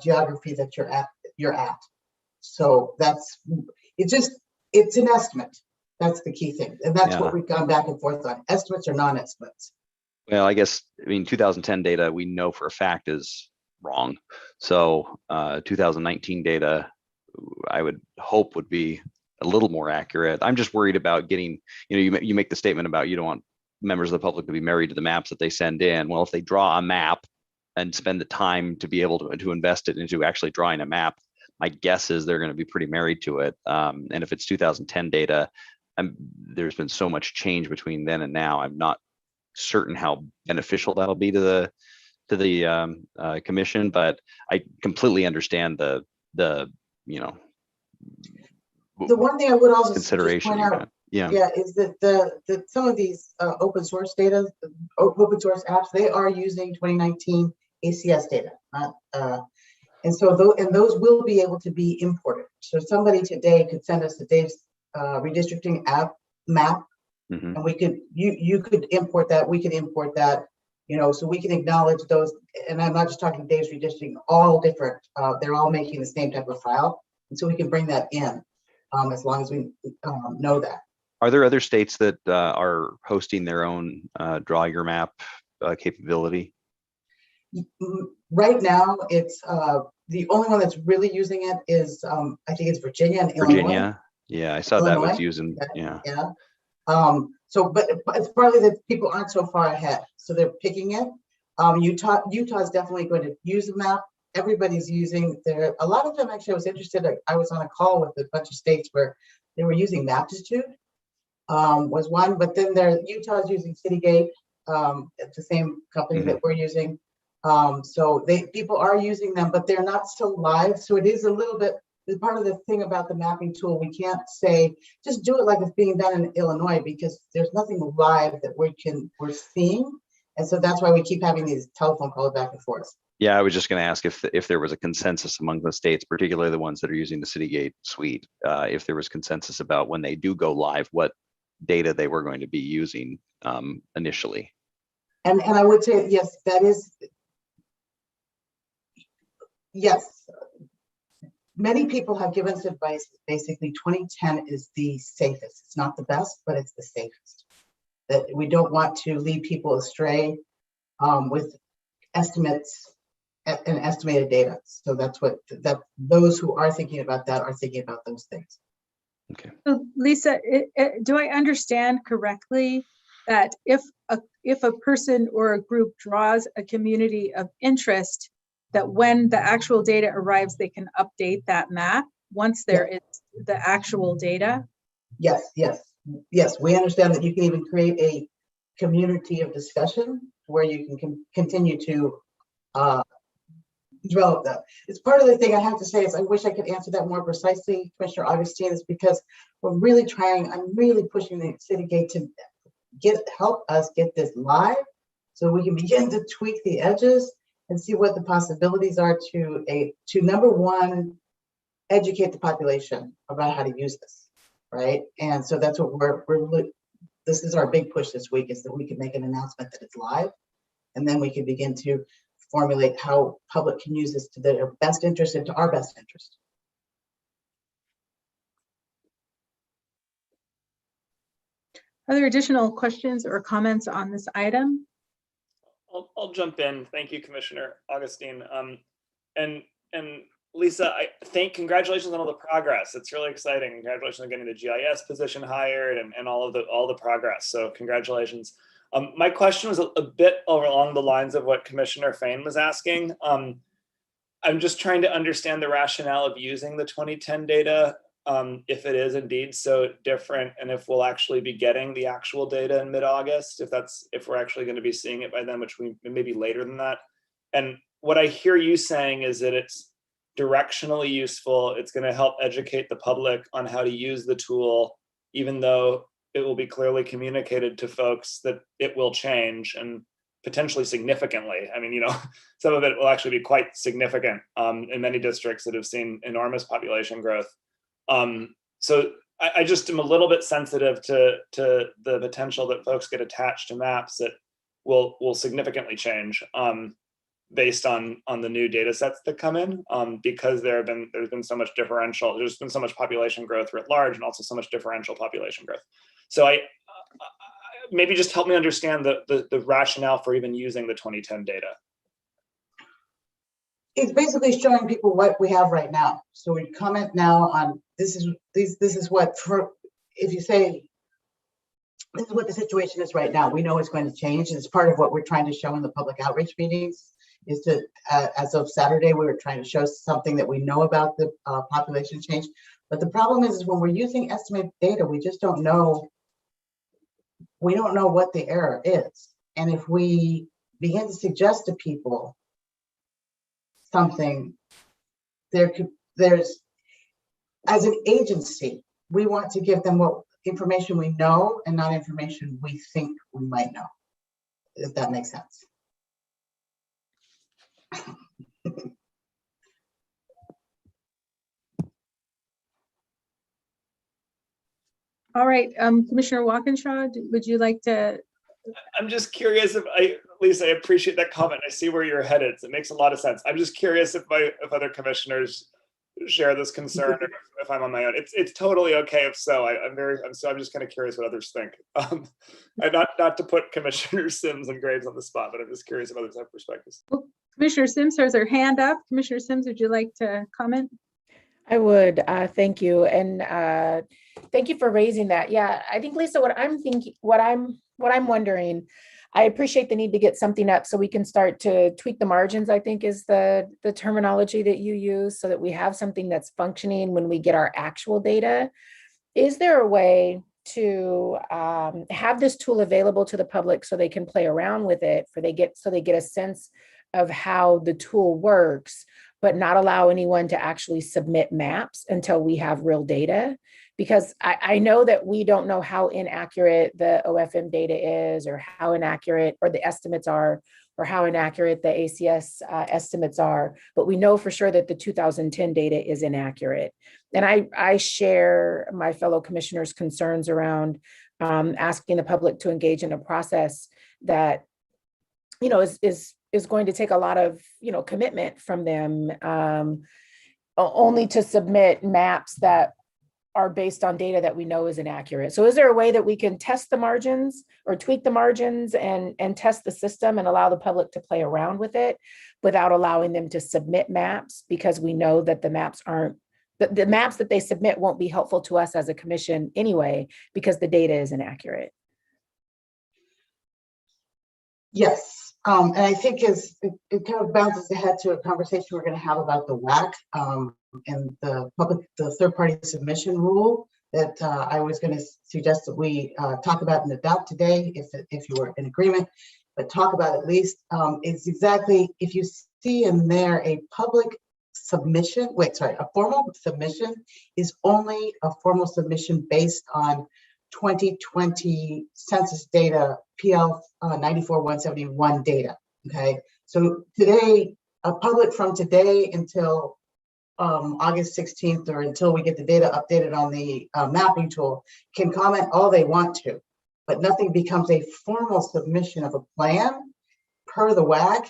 geography that you're at. So it's an estimate. That's the key thing, and that's what we've gone back and forth on: estimates or non-estimates. Well, I guess 2010 data we know for a fact is wrong. So 2019 data, I would hope would be a little more accurate. I'm just worried about getting, you make the statement about you don't want members of the public to be married to the maps that they send in. Well, if they draw a map and spend the time to be able to invest it into actually drawing a map, my guess is they're going to be pretty married to it. And if it's 2010 data, there's been so much change between then and now. I'm not certain how beneficial that'll be to the commission, but I completely understand the one thing I would also consideration point out, is that some of these open source apps, they are using 2019 ACS data, and so those will be able to be imported. So somebody today could send us the Dave's redistricting map. Mm-hmm. And you could import that, we could import that, so we can acknowledge those. And I'm not just talking Dave's redistricting, all different, they're all making the same type of file. And so we can bring that in as long as we know that. Are there other states that are hosting their own draw your map capability? Right now, it's the only one that's really using it is, I think it's Virginia and Illinois. Yeah, I saw that was using, Yeah. But it's partly that people aren't so far ahead, so they're picking it. Utah's definitely going to use the map. Everybody's using a lot of them. Actually, I was interested. I was on a call with a bunch of states where they were using Maptitude, was one, but then Utah's using Citygate. It's the same company that we're using. So people are using them, but they're not still live. So it is a little bit. Part of the thing about the mapping tool, we can't say just do it like it's being done in Illinois, because there's nothing live that we're seeing, and so that's why we keep having these telephone calls back and forth. Yeah, I was just going to ask if there was a consensus among the states, particularly the ones that are using the Citygate suite, if there was consensus about when they do go live, what data they were going to be using initially. And I would say, yes, that is, yes. Many people have given us advice. Basically, 2010 is the safest. It's not the best, but it's the safest. That we don't want to lead people astray with estimates and estimated data. So that's what those who are thinking about that are thinking about those things. Okay. So Lisa, do I understand correctly that if a person or a group draws a community of interest, that when the actual data arrives, they can update that map once there is the actual data? Yes, yes, yes. We understand that you can even create a community of discussion where you can continue to develop that. It's part of the thing I have to say is I wish I could answer that more precisely, Commissioner Augustine, is because we're really trying, I'm really pushing the Citygate to help us get this live so we can begin to tweak the edges and see what the possibilities are to number one, educate the population about how to use this, right? And so that's what this is our big push this week, is that we can make an announcement that it's live, and then we can begin to formulate how public can use this to their best interest and to our best interest. Are there additional questions or comments on this item? I'll jump in. Thank you, Commissioner Augustine. And Lisa, congratulations on all the progress. It's really exciting. Congratulations on getting the GIS position hired and all the progress. So congratulations. My question was a bit along the lines of what Commissioner Fain was asking. I'm just trying to understand the rationale of using the 2010 data, if it is indeed so different, and if we'll actually be getting the actual data in mid-August, if we're actually going to be seeing it by then, which we may be later than that. And what I hear you saying is that it's directionally useful. It's going to help educate the public on how to use the tool, even though it will be clearly communicated to folks that it will change, and potentially significantly. I mean, some of it will actually be quite significant in many districts that have seen enormous population growth. So I just am a little bit sensitive to the potential that folks get attached to maps that will significantly change based on the new data sets that come in, because there's been so much differential. There's been so much population growth writ large, and also so much differential population growth. So I maybe just help me understand the rationale for even using the 2010 data. It's basically showing people what we have right now. So we comment now on this is what, if you say this is what the situation is right now, we know it's going to change. And it's part of what we're trying to show in the public outreach meetings, is to, as of Saturday, we were trying to show something that we know about the population change. But the problem is when we're using estimated data, we just don't know. We don't know what the error is. And if we begin to suggest to people something, there's, as an agency, we want to give them what information we know and not information we think we might know, if that makes sense. All right, Commissioner Walkinshaw, would you like to? I'm just curious Lisa, I appreciate that comment. I see where you're headed. It makes a lot of sense. I'm just curious if other commissioners share this concern, or if I'm on my own. It's totally okay if so. I'm just kind of curious what others think. And not to put Commissioner Sims and Graves on the spot, but I'm just curious if others have perspectives. Well, Commissioner Sims has her hand up. Commissioner Sims, would you like to comment? I would, thank you. And thank you for raising that. Yeah, I think, Lisa, what I'm wondering, I appreciate the need to get something up so we can start to tweak the margins, I think is the terminology that you use, so that we have something that's functioning when we get our actual data. Is there a way to have this tool available to the public so they can play around with it, so they get a sense of how the tool works, but not allow anyone to actually submit maps until we have real data? because I know that we don't know how inaccurate the OFM data is, or how inaccurate, or the estimates are, or how inaccurate the ACS estimates are, but we know for sure that the 2010 data is inaccurate. And I share my fellow commissioners' concerns around asking the public to engage in a process that, you know, is going to take a lot of, you know, commitment from them, only to submit maps that are based on data that we know is inaccurate. So is there a way that we can test the margins or tweak the margins and test the system and allow the public to play around with it without allowing them to submit maps? Because we know that the maps aren't, the maps that they submit won't be helpful to us as a commission anyway, because the data is inaccurate. Yes, and I think it kind of bounces ahead to a conversation we're going to have about the WAC and the third-party submission rule that I was going to suggest that we talk about and adopt today, if you were in agreement, but talk about at least. It's exactly, if you see in there a public submission, a formal submission is only a formal submission based on 2020 census data, PL 94-171 data. Okay, so today, a public from today until August 16th, or until we get the data updated on the mapping tool, can comment all they want to, but nothing becomes a formal submission of a plan per the WAC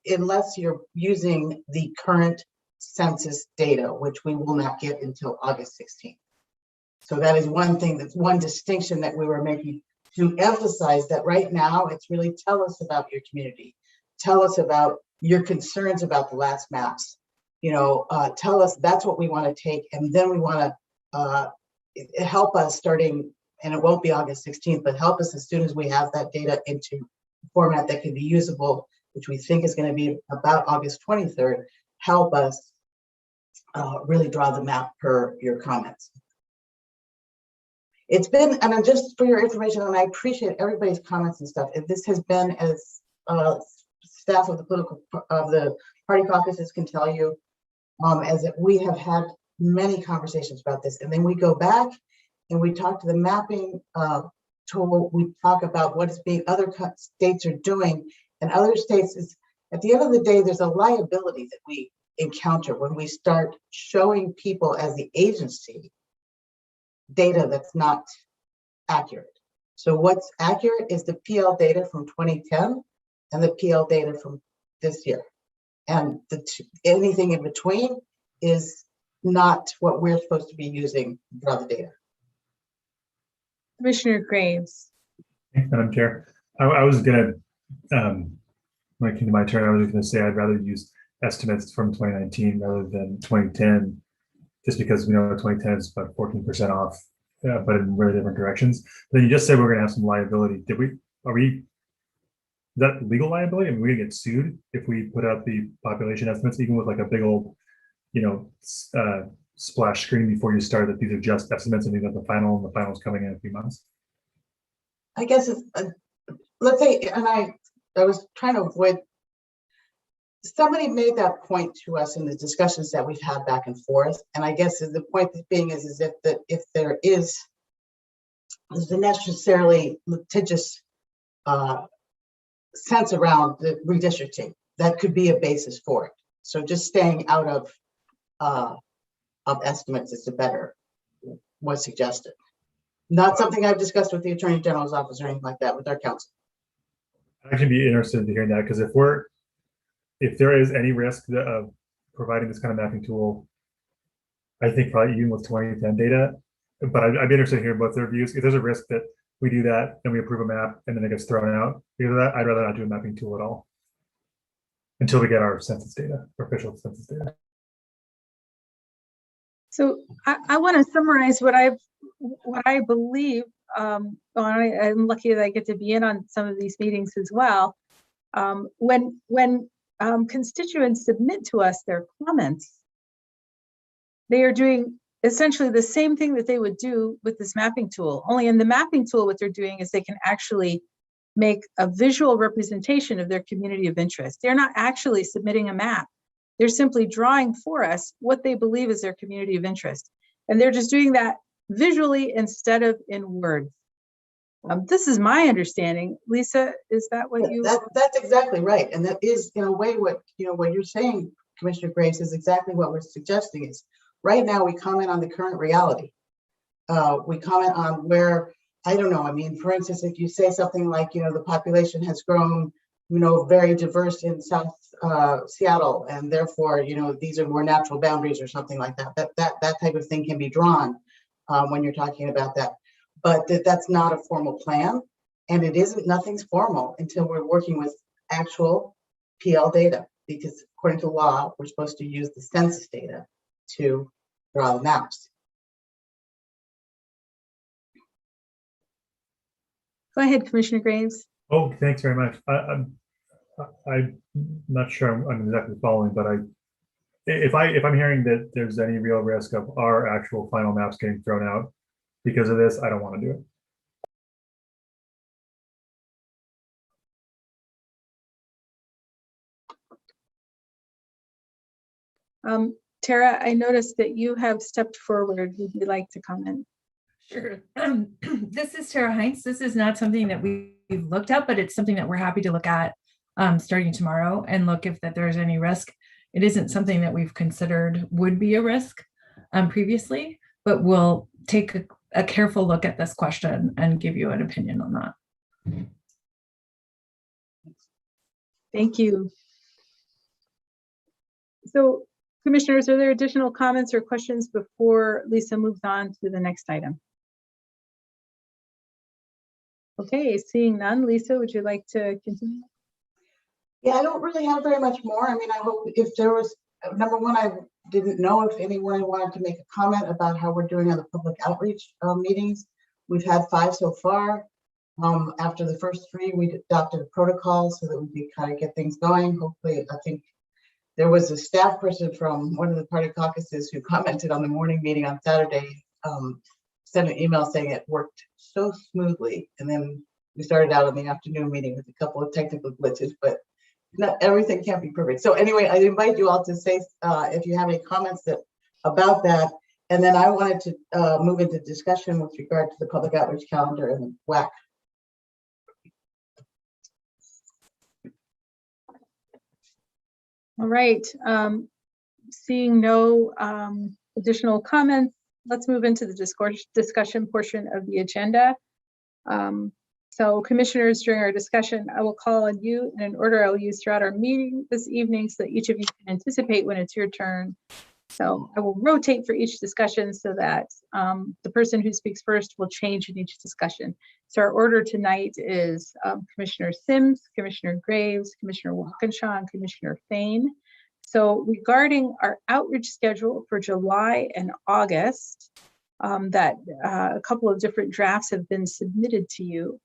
unless you're using the current census data, which we will not get until August 16th. So that is one thing, that's one distinction that we were making, to emphasize that right now it's really tell us about your community. Tell us about your concerns about the last maps. You know, tell us, that's what we want to take. And then we want to help us starting, and it won't be August 16th, but help us as soon as we have that data into a format that can be usable, which we think is going to be about August 23rd, help us really draw the map per your comments. It's been, and just for your information, and I appreciate everybody's comments and stuff, this has been, as staff of the party caucuses can tell you, we have had many conversations about this, and then we go back and we talk to the mapping tool. We talk about what is being other states are doing, and other states is, at the end of the day, there's a liability that we encounter when we start showing people as the agency data that's not accurate. So what's accurate is the PL data from 2010 and the PL data from this year. And anything in between is not what we're supposed to be using to draw the data. Commissioner Graves. Thanks, Madam Chair. I was going to, when it came to my turn, I was going to say I'd rather use estimates from 2019 rather than 2010, just because we know 2010 is about 14% off, but in very different directions. But then you just said we're going to have some liability. Is that legal liability? I mean, we're going to get sued if we put out the population estimates, even with like a big old, you know, splash screen before you start that these are just estimates and these are the final, and the final's coming in a few months. I guess it's, let's say, and I was trying to avoid, somebody made that point to us in the discussions that we've had back and forth, and I guess the point being is if there is the necessarily litigious sense around the redistricting, that could be a basis for it. So just staying out of estimates is the better was suggested. Not something I've discussed with the Attorney General's office or anything like that with our counsel. I'd actually be interested to hear that, because if there is any risk of providing this kind of mapping tool, I think probably even with 2010 data, but I'd be interested to hear both their views. If there's a risk that we do that and we approve a map and then it gets thrown out because of that, I'd rather not do a mapping tool at all until we get our census data, our official census data. So I want to summarize what I believe. I'm lucky that I get to be in on some of these meetings as well. When constituents submit to us their comments, they are doing essentially the same thing that they would do with this mapping tool. Only in the mapping tool, what they're doing is they can actually make a visual representation of their community of interest. They're not actually submitting a map. They're simply drawing for us what they believe is their community of interest. And they're just doing that visually instead of in words. This is my understanding. Lisa, is that what you? That's exactly right. And that is, in a way, what you're saying, Commissioner Graves, is exactly what we're suggesting. Is right now we comment on the current reality. We comment on where, I don't know, I mean, for instance, if you say something like, the population has grown, very diverse in South Seattle, and therefore, these are more natural boundaries or something like that. That type of thing can be drawn when you're talking about that. But that's not a formal plan, and nothing's formal until we're working with actual PL data, because according to law, we're supposed to use the census data to draw the maps. Go ahead, Commissioner Graves. Oh, thanks very much. I'm not sure I'm exactly following, but if I'm hearing that there's any real risk of our actual final maps getting thrown out because of this, I don't want to do it. Tara, I noticed that you have stepped forward. Would you like to comment? Sure. This is Tara Heinz. This is not something that we've looked at, but it's something that we're happy to look at starting tomorrow and look if that there's any risk. It isn't something that we've considered would be a risk previously, but we'll take a careful look at this question and give you an opinion on that. Thank you. So, Commissioners, are there additional comments or questions before Lisa moves on to the next item? Okay, seeing none. Lisa, would you like to continue? Yeah, I don't really have very much more. I mean, I hope if there was, number one, I didn't know if anyone wanted to make a comment about how we're doing on the public outreach meetings. We've had 5 so far. After the first 3, we adopted a protocol so that we could kind of get things going. Hopefully, I think there was a staff person from one of the party caucuses who commented on the morning meeting on Saturday, sent an email saying it worked so smoothly. And then we started out in the afternoon meeting with a couple of technical glitches, but not everything can't be perfect. So anyway, I invite you all to say if you have any comments about that. And then I wanted to move into discussion with regard to the public outreach calendar and the WAC. All right, seeing no additional comments, let's move into the discussion portion of the agenda. So commissioners, during our discussion, I will call on you in an order I'll use throughout our meeting this evening so that each of you can anticipate when it's your turn. So I will rotate for each discussion so that the person who speaks first will change in each discussion. So our order tonight is Commissioner Sims, Commissioner Graves, Commissioner Walkinshaw, and Commissioner Fain. So regarding our outreach schedule for July and August, that a couple of different drafts have been submitted to you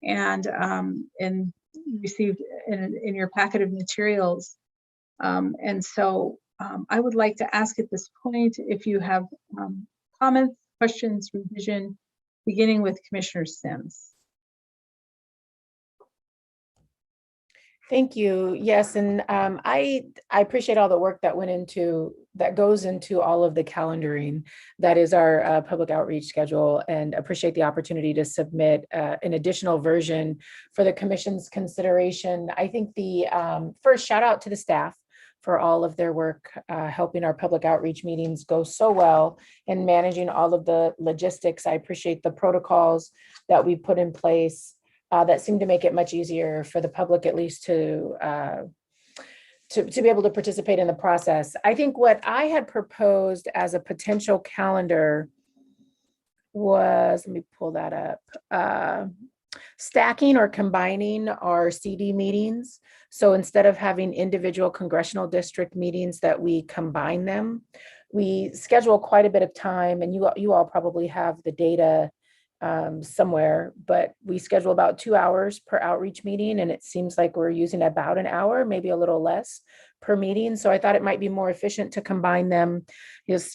and received in your packet of materials. And so I would like to ask at this point if you have comments, questions, revision, beginning with Commissioner Sims. Thank you. Yes, and I appreciate all the work that goes into all of the calendaring. That is our public outreach schedule, and appreciate the opportunity to submit an additional version for the Commission's consideration. I think the first shout out to the staff for all of their work helping our public outreach meetings go so well and managing all of the logistics. I appreciate the protocols that we put in place that seem to make it much easier for the public, at least to be able to participate in the process. I think what I had proposed as a potential calendar was, let me pull that up, stacking or combining our CD meetings. So instead of having individual congressional district meetings that we combine them, we schedule quite a bit of time, and you all probably have the data somewhere, but we schedule about 2 hours per outreach meeting, and it seems like we're using about an hour, maybe a little less per meeting. So I thought it might be more efficient to combine them,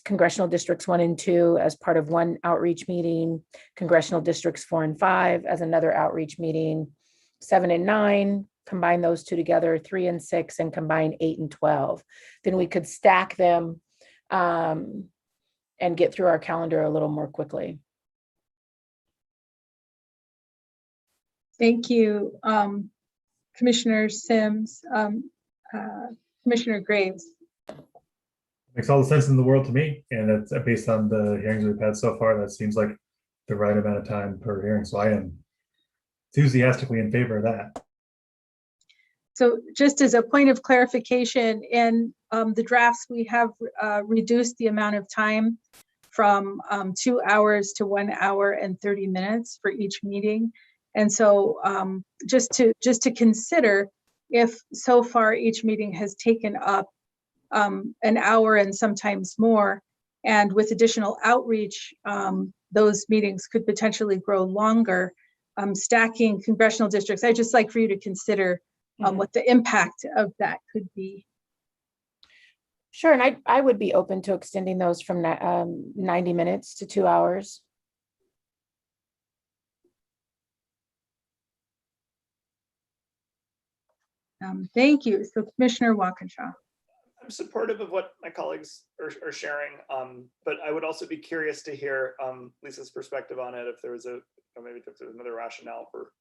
congressional districts 1 and 2 as part of one outreach meeting, congressional districts 4 and 5 as another outreach meeting, 7 and 9, combine those 2 together, 3 and 6, and combine 8 and 12. Then we could stack them and get through our calendar a little more quickly. Thank you, Commissioner Sims. Commissioner Graves. Makes all the sense in the world to me, and that's based on the hearings we've had so far. That seems like the right amount of time per hearing. So I am enthusiastically in favor of that. So just as a point of clarification, in the drafts, we have reduced the amount of time from 2 hours to 1 hour and 30 minutes for each meeting. And so just to consider, if so far each meeting has taken up an hour and sometimes more, and with additional outreach, those meetings could potentially grow longer, stacking congressional districts. I'd just like for you to consider what the impact of that could be. Sure, and I would be open to extending those from 90 minutes to 2 hours. Thank you. So Commissioner Walkinshaw. I'm supportive of what my colleagues are sharing, but I would also be curious to hear Lisa's perspective on it. If there was maybe if there's another rationale for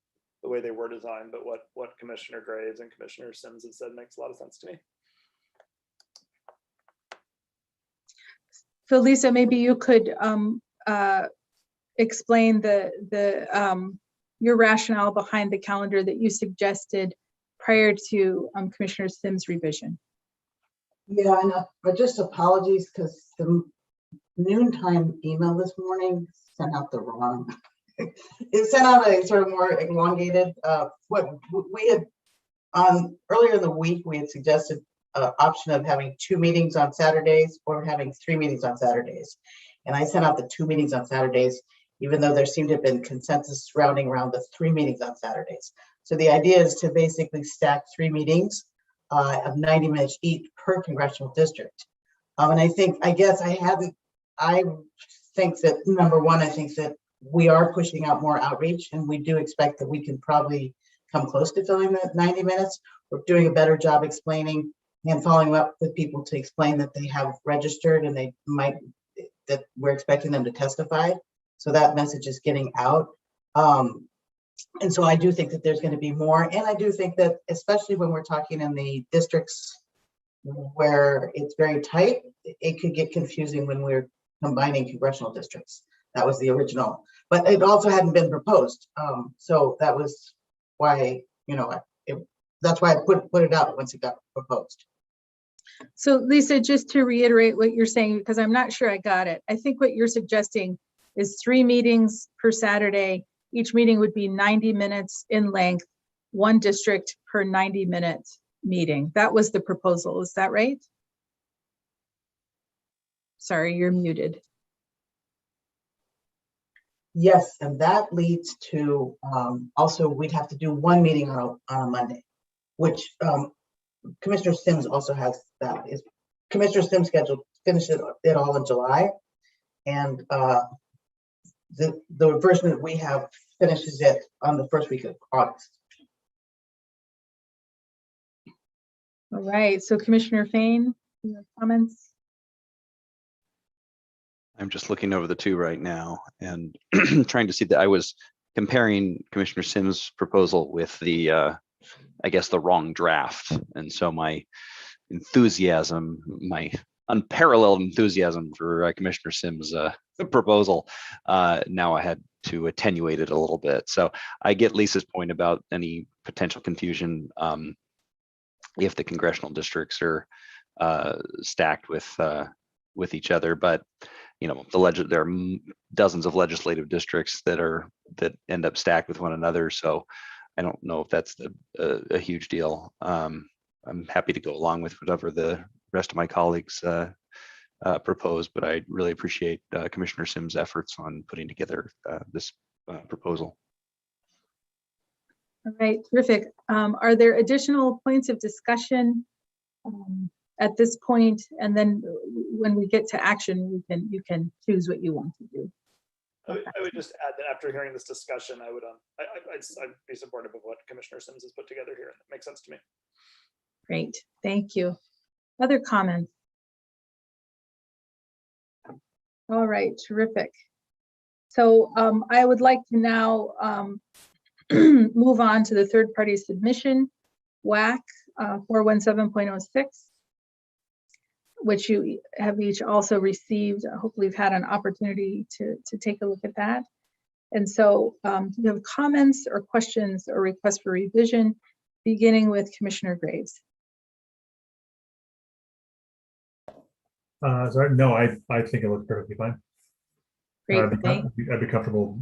the way they were designed, but what Commissioner Graves and Commissioner Sims have said makes a lot of sense to me. So Lisa, maybe you could explain your rationale behind the calendar that you suggested prior to Commissioner Sims' revision. Yeah, I know, but just apologies because the noontime email this morning sent out the wrong. It sent out a sort of more elongated. What we had earlier in the week, we had suggested an option of having 2 meetings on Saturdays or having 3 meetings on Saturdays, and I sent out the 2 meetings on Saturdays, even though there seemed to have been consensus surrounding around the 3 meetings on Saturdays. So the idea is to basically stack 3 meetings of 90 minutes each per congressional district. And I think that number one, I think that we are pushing out more outreach, and we do expect that we can probably come close to filling the 90 minutes. We're doing a better job explaining and following up with people to explain that they have registered and that we're expecting them to testify. So that message is getting out. And so I do think that there's going to be more. And I do think that, especially when we're talking in the districts where it's very tight, it could get confusing when we're combining congressional districts. That was the original, but it also hadn't been proposed. So that was why, that's why I put it out once it got proposed. So Lisa, just to reiterate what you're saying, because I'm not sure I got it. I think what you're suggesting is 3 meetings per Saturday. Each meeting would be 90 minutes in length, 1 district per 90-minute meeting. That was the proposal. Is that right? Sorry, you're muted. Yes, and that leads to also we'd have to do 1 meeting on a Monday, which Commissioner Sims also has. That is Commissioner Sims scheduled finished it all in July, and the version that we have finishes it on the first week of August. All right, so Commissioner Fain, your comments? I'm just looking over the 2 right now and trying to see that I was comparing Commissioner Sims' proposal with the, I guess, the wrong draft. And so my enthusiasm, my unparalleled enthusiasm for Commissioner Sims' proposal, now I had to attenuate it a little bit. So I get Lisa's point about any potential confusion if the congressional districts are stacked with each other, but there are dozens of legislative districts that end up stacked with one another. So I don't know if that's a huge deal. I'm happy to go along with whatever the rest of my colleagues propose, but I really appreciate Commissioner Sims' efforts on putting together this proposal. All right, terrific. Are there additional points of discussion at this point? And then when we get to action, you can choose what you want to do. I would just add that after hearing this discussion, I'd be supportive of what Commissioner Sims has put together here. That makes sense to me. Great, thank you. Other comments? All right, terrific. So I would like to now move on to the third party submission, WAC 417.06, which you have each also received. Hopefully you've had an opportunity to take a look at that. And so do you have comments or questions or requests for revision, beginning with Commissioner Graves? Sorry, no, I think it looks perfectly fine. Great, I'd be comfortable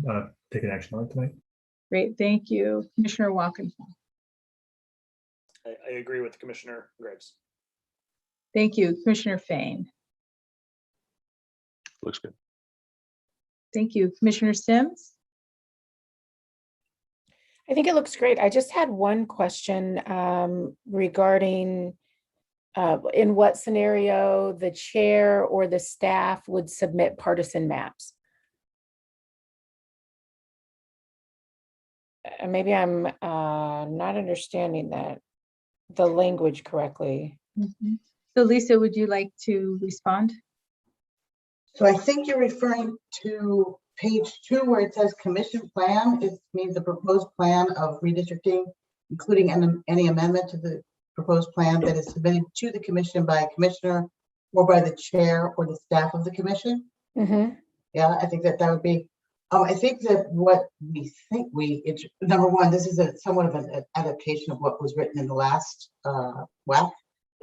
taking action on it tonight. great, thank you. Commissioner Watkins. I agree with Commissioner Graves. Thank you. Commissioner Fain. Looks good. Thank you. Commissioner Sims. I think it looks great. I just had one question regarding in what scenario the chair or the staff would submit partisan maps. Maybe I'm not understanding the language correctly. Mm-hmm. So Lisa, would you like to respond? So I think you're referring to page 2 where it says commission plan. It means the proposed plan of redistricting, including any amendment to the proposed plan that is submitted to the commission by a commissioner or by the chair or the staff of the commission. Mm-hmm. Yeah, I think that would be, I think that what we think it's number one, this is somewhat of an adaptation of what was written in the last WAC.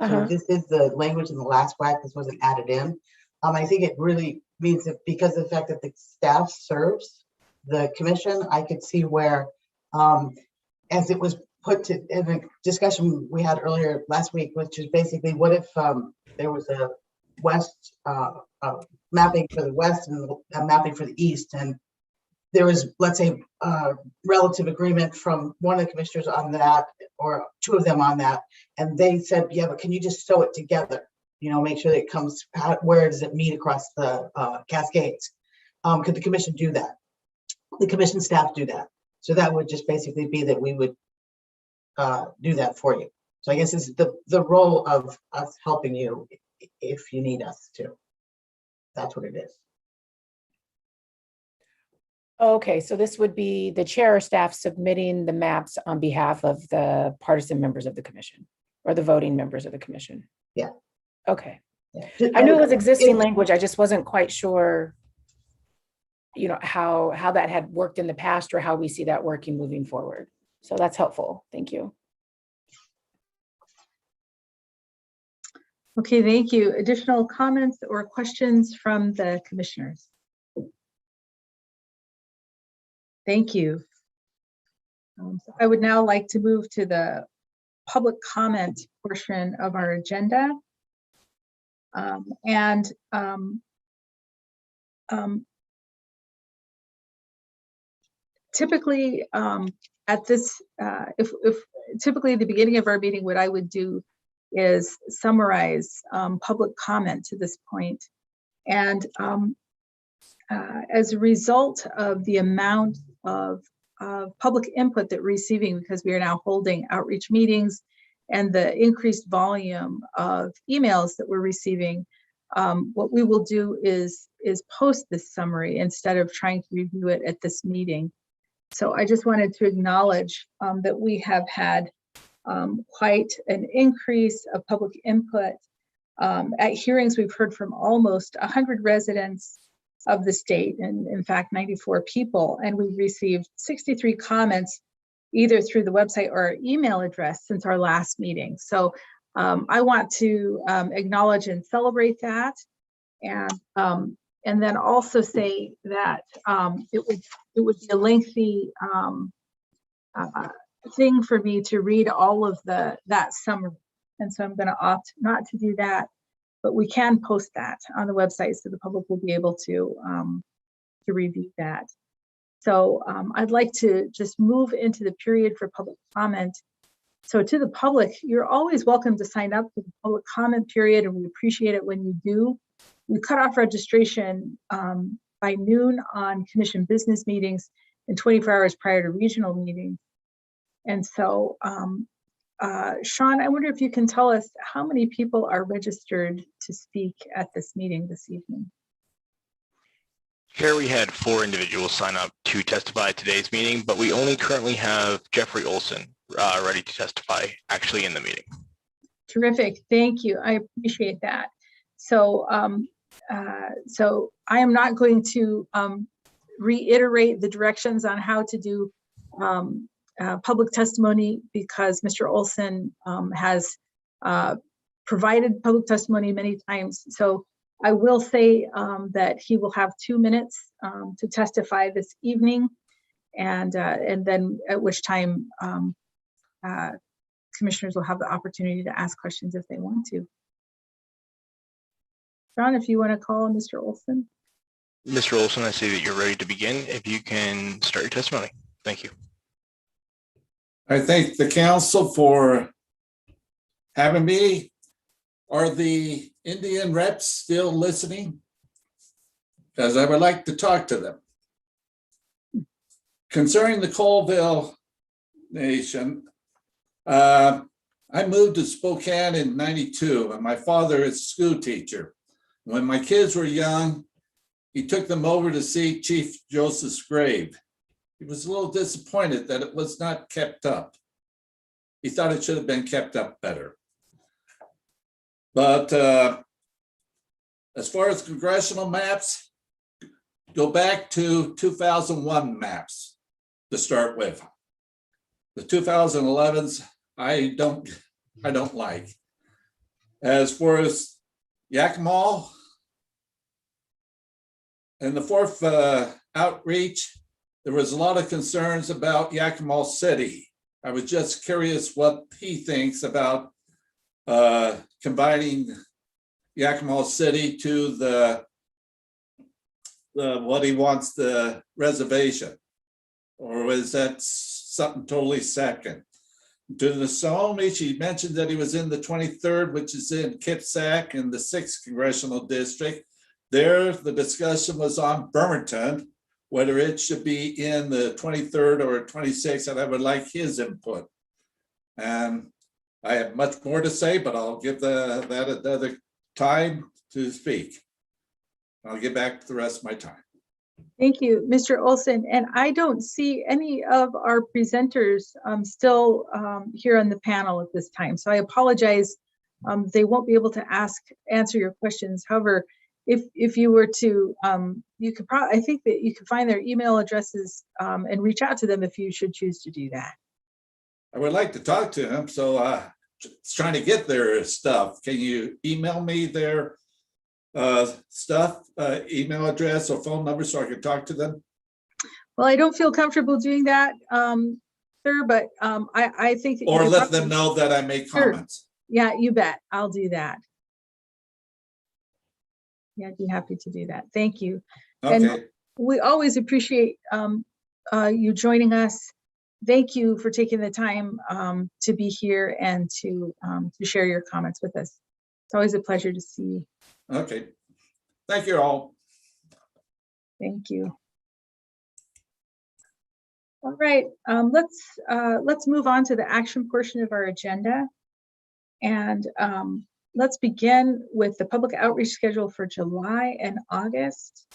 So this is the language in the last WAC. This wasn't added in. I think it really means that because of the fact that the staff serves the commission, I could see where, as it was put to in a discussion we had earlier last week, which is basically what if there was a west mapping for the west and a mapping for the east, and there was, let's say, relative agreement from one of the commissioners on that, or two of them on that, and they said, yeah, but can you just sew it together? You know, make sure that it comes, where does it meet across the Cascades? Could the commission do that? The commission staff do that. So that would just basically be that we would do that for you. So I guess it's the role of us helping you if you need us to. That's what it is. Okay, so this would be the chair or staff submitting the maps on behalf of the partisan members of the commission or the voting members of the commission. Yeah. Okay. Yeah. I knew it was existing language. I just wasn't quite sure, you know, how that had worked in the past or how we see that working moving forward. So that's helpful. Thank you. Okay, thank you. Additional comments or questions from the commissioners? Thank you. So I would now like to move to the public comment portion of our agenda. Typically at this, if typically at the beginning of our meeting, what I would do is summarize public comment to this point. And as a result of the amount of public input that we're receiving, because we are now holding outreach meetings and the increased volume of emails that we're receiving, what we will do is post this summary instead of trying to review it at this meeting. So I just wanted to acknowledge that we have had quite an increase of public input. At hearings, we've heard from almost 100 residents of the state, and in fact 94 people, and we've received 63 comments either through the website or our email address since our last meeting. So I want to acknowledge and celebrate that, and then also say that it would be a lengthy thing for me to read all of that summary, and so I'm going to opt not to do that. But we can post that on the website so the public will be able to review that. So I'd like to just move into the period for public comment. So to the public, you're always welcome to sign up for the public comment period, and we appreciate it when you do. We cut off registration by noon on commission business meetings and 24 hours prior to regional meetings. And so Sean, I wonder if you can tell us how many people are registered to speak at this meeting this evening. Chair, we had 4 individuals sign up to testify at today's meeting, but we only currently have Jeffrey Olson ready to testify actually in the meeting. Terrific. Thank you. I appreciate that. So, so I am not going to reiterate the directions on how to do public testimony because Mr. Olson has provided public testimony many times. So I will say that he will have 2 minutes to testify this evening, and then at which time commissioners will have the opportunity to ask questions if they want to. John, if you want to call on Mr. Olson. Mr. Olson, I see that you're ready to begin. If you can start your testimony. Thank you. I thank the council for having me. Are the Indian reps still listening? Because I would like to talk to them. Concerning the Colville Nation, I moved to Spokane in '92, and my father is a school teacher. When my kids were young, he took them over to see Chief Joseph's grave. He was a little disappointed that it was not kept up. He thought it should have been kept up better. But as far as congressional maps, go back to 2001 maps to start with. The 2011s, I don't like. As far as Yakima and the 4th outreach, there was a lot of concerns about Yakima City. I was just curious what he thinks about combining Yakima City to the what he wants, the reservation, or is that something totally second? To the Snohomish, he mentioned that he was in the 23rd, which is in Kipsack in the 6th congressional district. There, the discussion was on Bremerton, whether it should be in the 23rd or 26th, and I would like his input. And I have much more to say, but I'll give that another time to speak. I'll get back to the rest of my time. Thank you, Mr. Olson. And I don't see any of our presenters still here on the panel at this time. So I apologize. They won't be able to answer your questions. However, if you were to, you could probably, I think that you could find their email addresses and reach out to them if you should choose to do that. I would like to talk to him, so trying to get their stuff. Can you email me their stuff, email address or phone number so I can talk to them? Well, I don't feel comfortable doing that, sir, but I think that or you let them know that I make comments. Sure. Yeah, you bet. I'll do that. Yeah, I'd be happy to do that. Thank you. Okay. And we always appreciate you joining us. Thank you for taking the time to be here and to share your comments with us. It's always a pleasure to see you. Okay. Thank you all. Thank you. All right, let's move on to the action portion of our agenda. And let's begin with the public outreach schedule for July and August.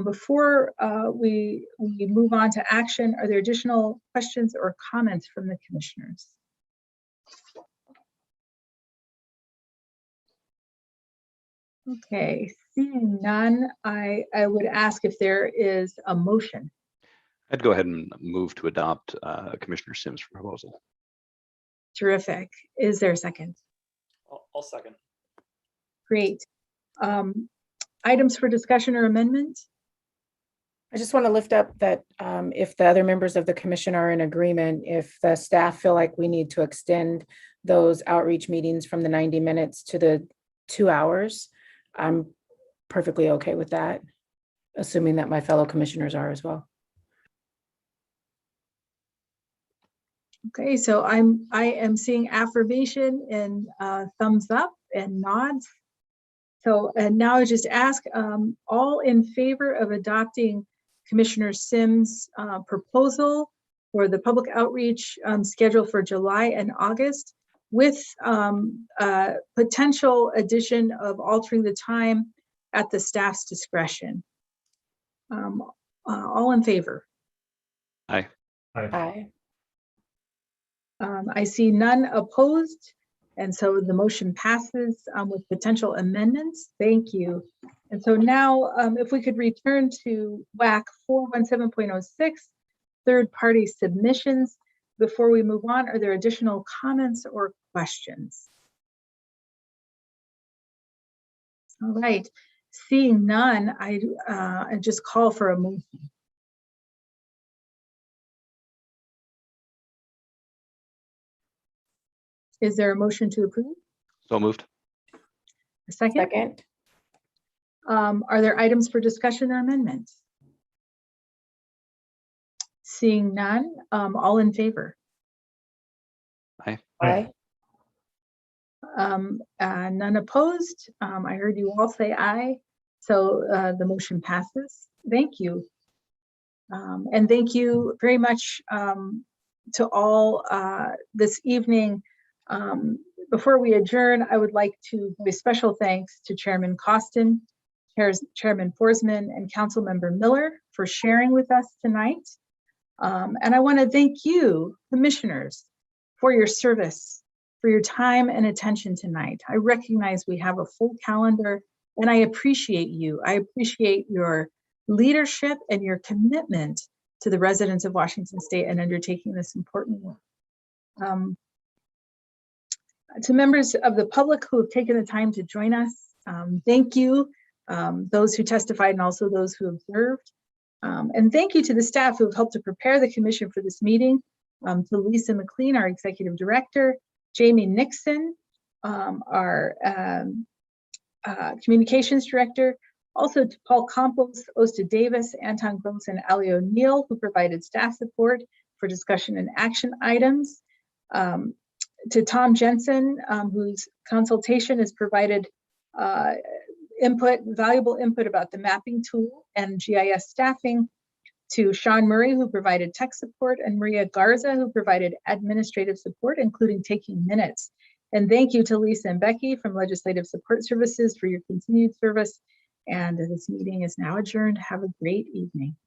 Before we move on to action, are there additional questions or comments from the commissioners? Okay, seeing none, I would ask if there is a motion. I'd go ahead and move to adopt Commissioner Sims' proposal. Terrific. Is there a second? I'll second. Great. Items for discussion or amendment? I just want to lift up that if the other members of the commission are in agreement, if the staff feel like we need to extend those outreach meetings from the 90 minutes to the 2 hours, I'm perfectly okay with that, assuming that my fellow commissioners are as well. Okay, so I am seeing affirmation and thumbs up and nods. So, and now I just ask all in favor of adopting Commissioner Sims' proposal for the public outreach schedule for July and August with potential addition of altering the time at the staff's discretion. All in favor? Aye. Aye. I see none opposed, and so the motion passes with potential amendments. Thank you. And so now, if we could return to WAC 417.06, third-party submissions. Before we move on, are there additional comments or questions? All right, seeing none, I just call for a motion. Is there a motion to approve? So moved. A second? Second. Are there items for discussion or amendments? Seeing none, all in favor? Aye. None opposed. I heard you all say aye. So the motion passes. Thank you. And thank you very much to all this evening. Before we adjourn, I would like to give a special thanks to Chairman Costin, Chairman Forsman, and Councilmember Miller for sharing with us tonight. And I want to thank you, commissioners, for your service, for your time and attention tonight. I recognize we have a full calendar, and I appreciate you. I appreciate your leadership and your commitment to the residents of Washington State and undertaking this important work. To members of the public who have taken the time to join us, thank you. Those who testified and also those who observed. And thank you to the staff who have helped to prepare the commission for this meeting, to Lisa McLean, our executive director, Jamie Nixon, our communications director, also to Paul Campos, Osta Davis, Anton Gross, and Ali O'Neill, who provided staff support for discussion and action items. To Tom Jensen, whose consultation has provided valuable input about the mapping tool and GIS staffing. To Sean Murray, who provided tech support, and Maria Garza, who provided administrative support, including taking minutes. And thank you to Lisa and Becky from Legislative Support Services for your continued service. And this meeting is now adjourned. Have a great evening.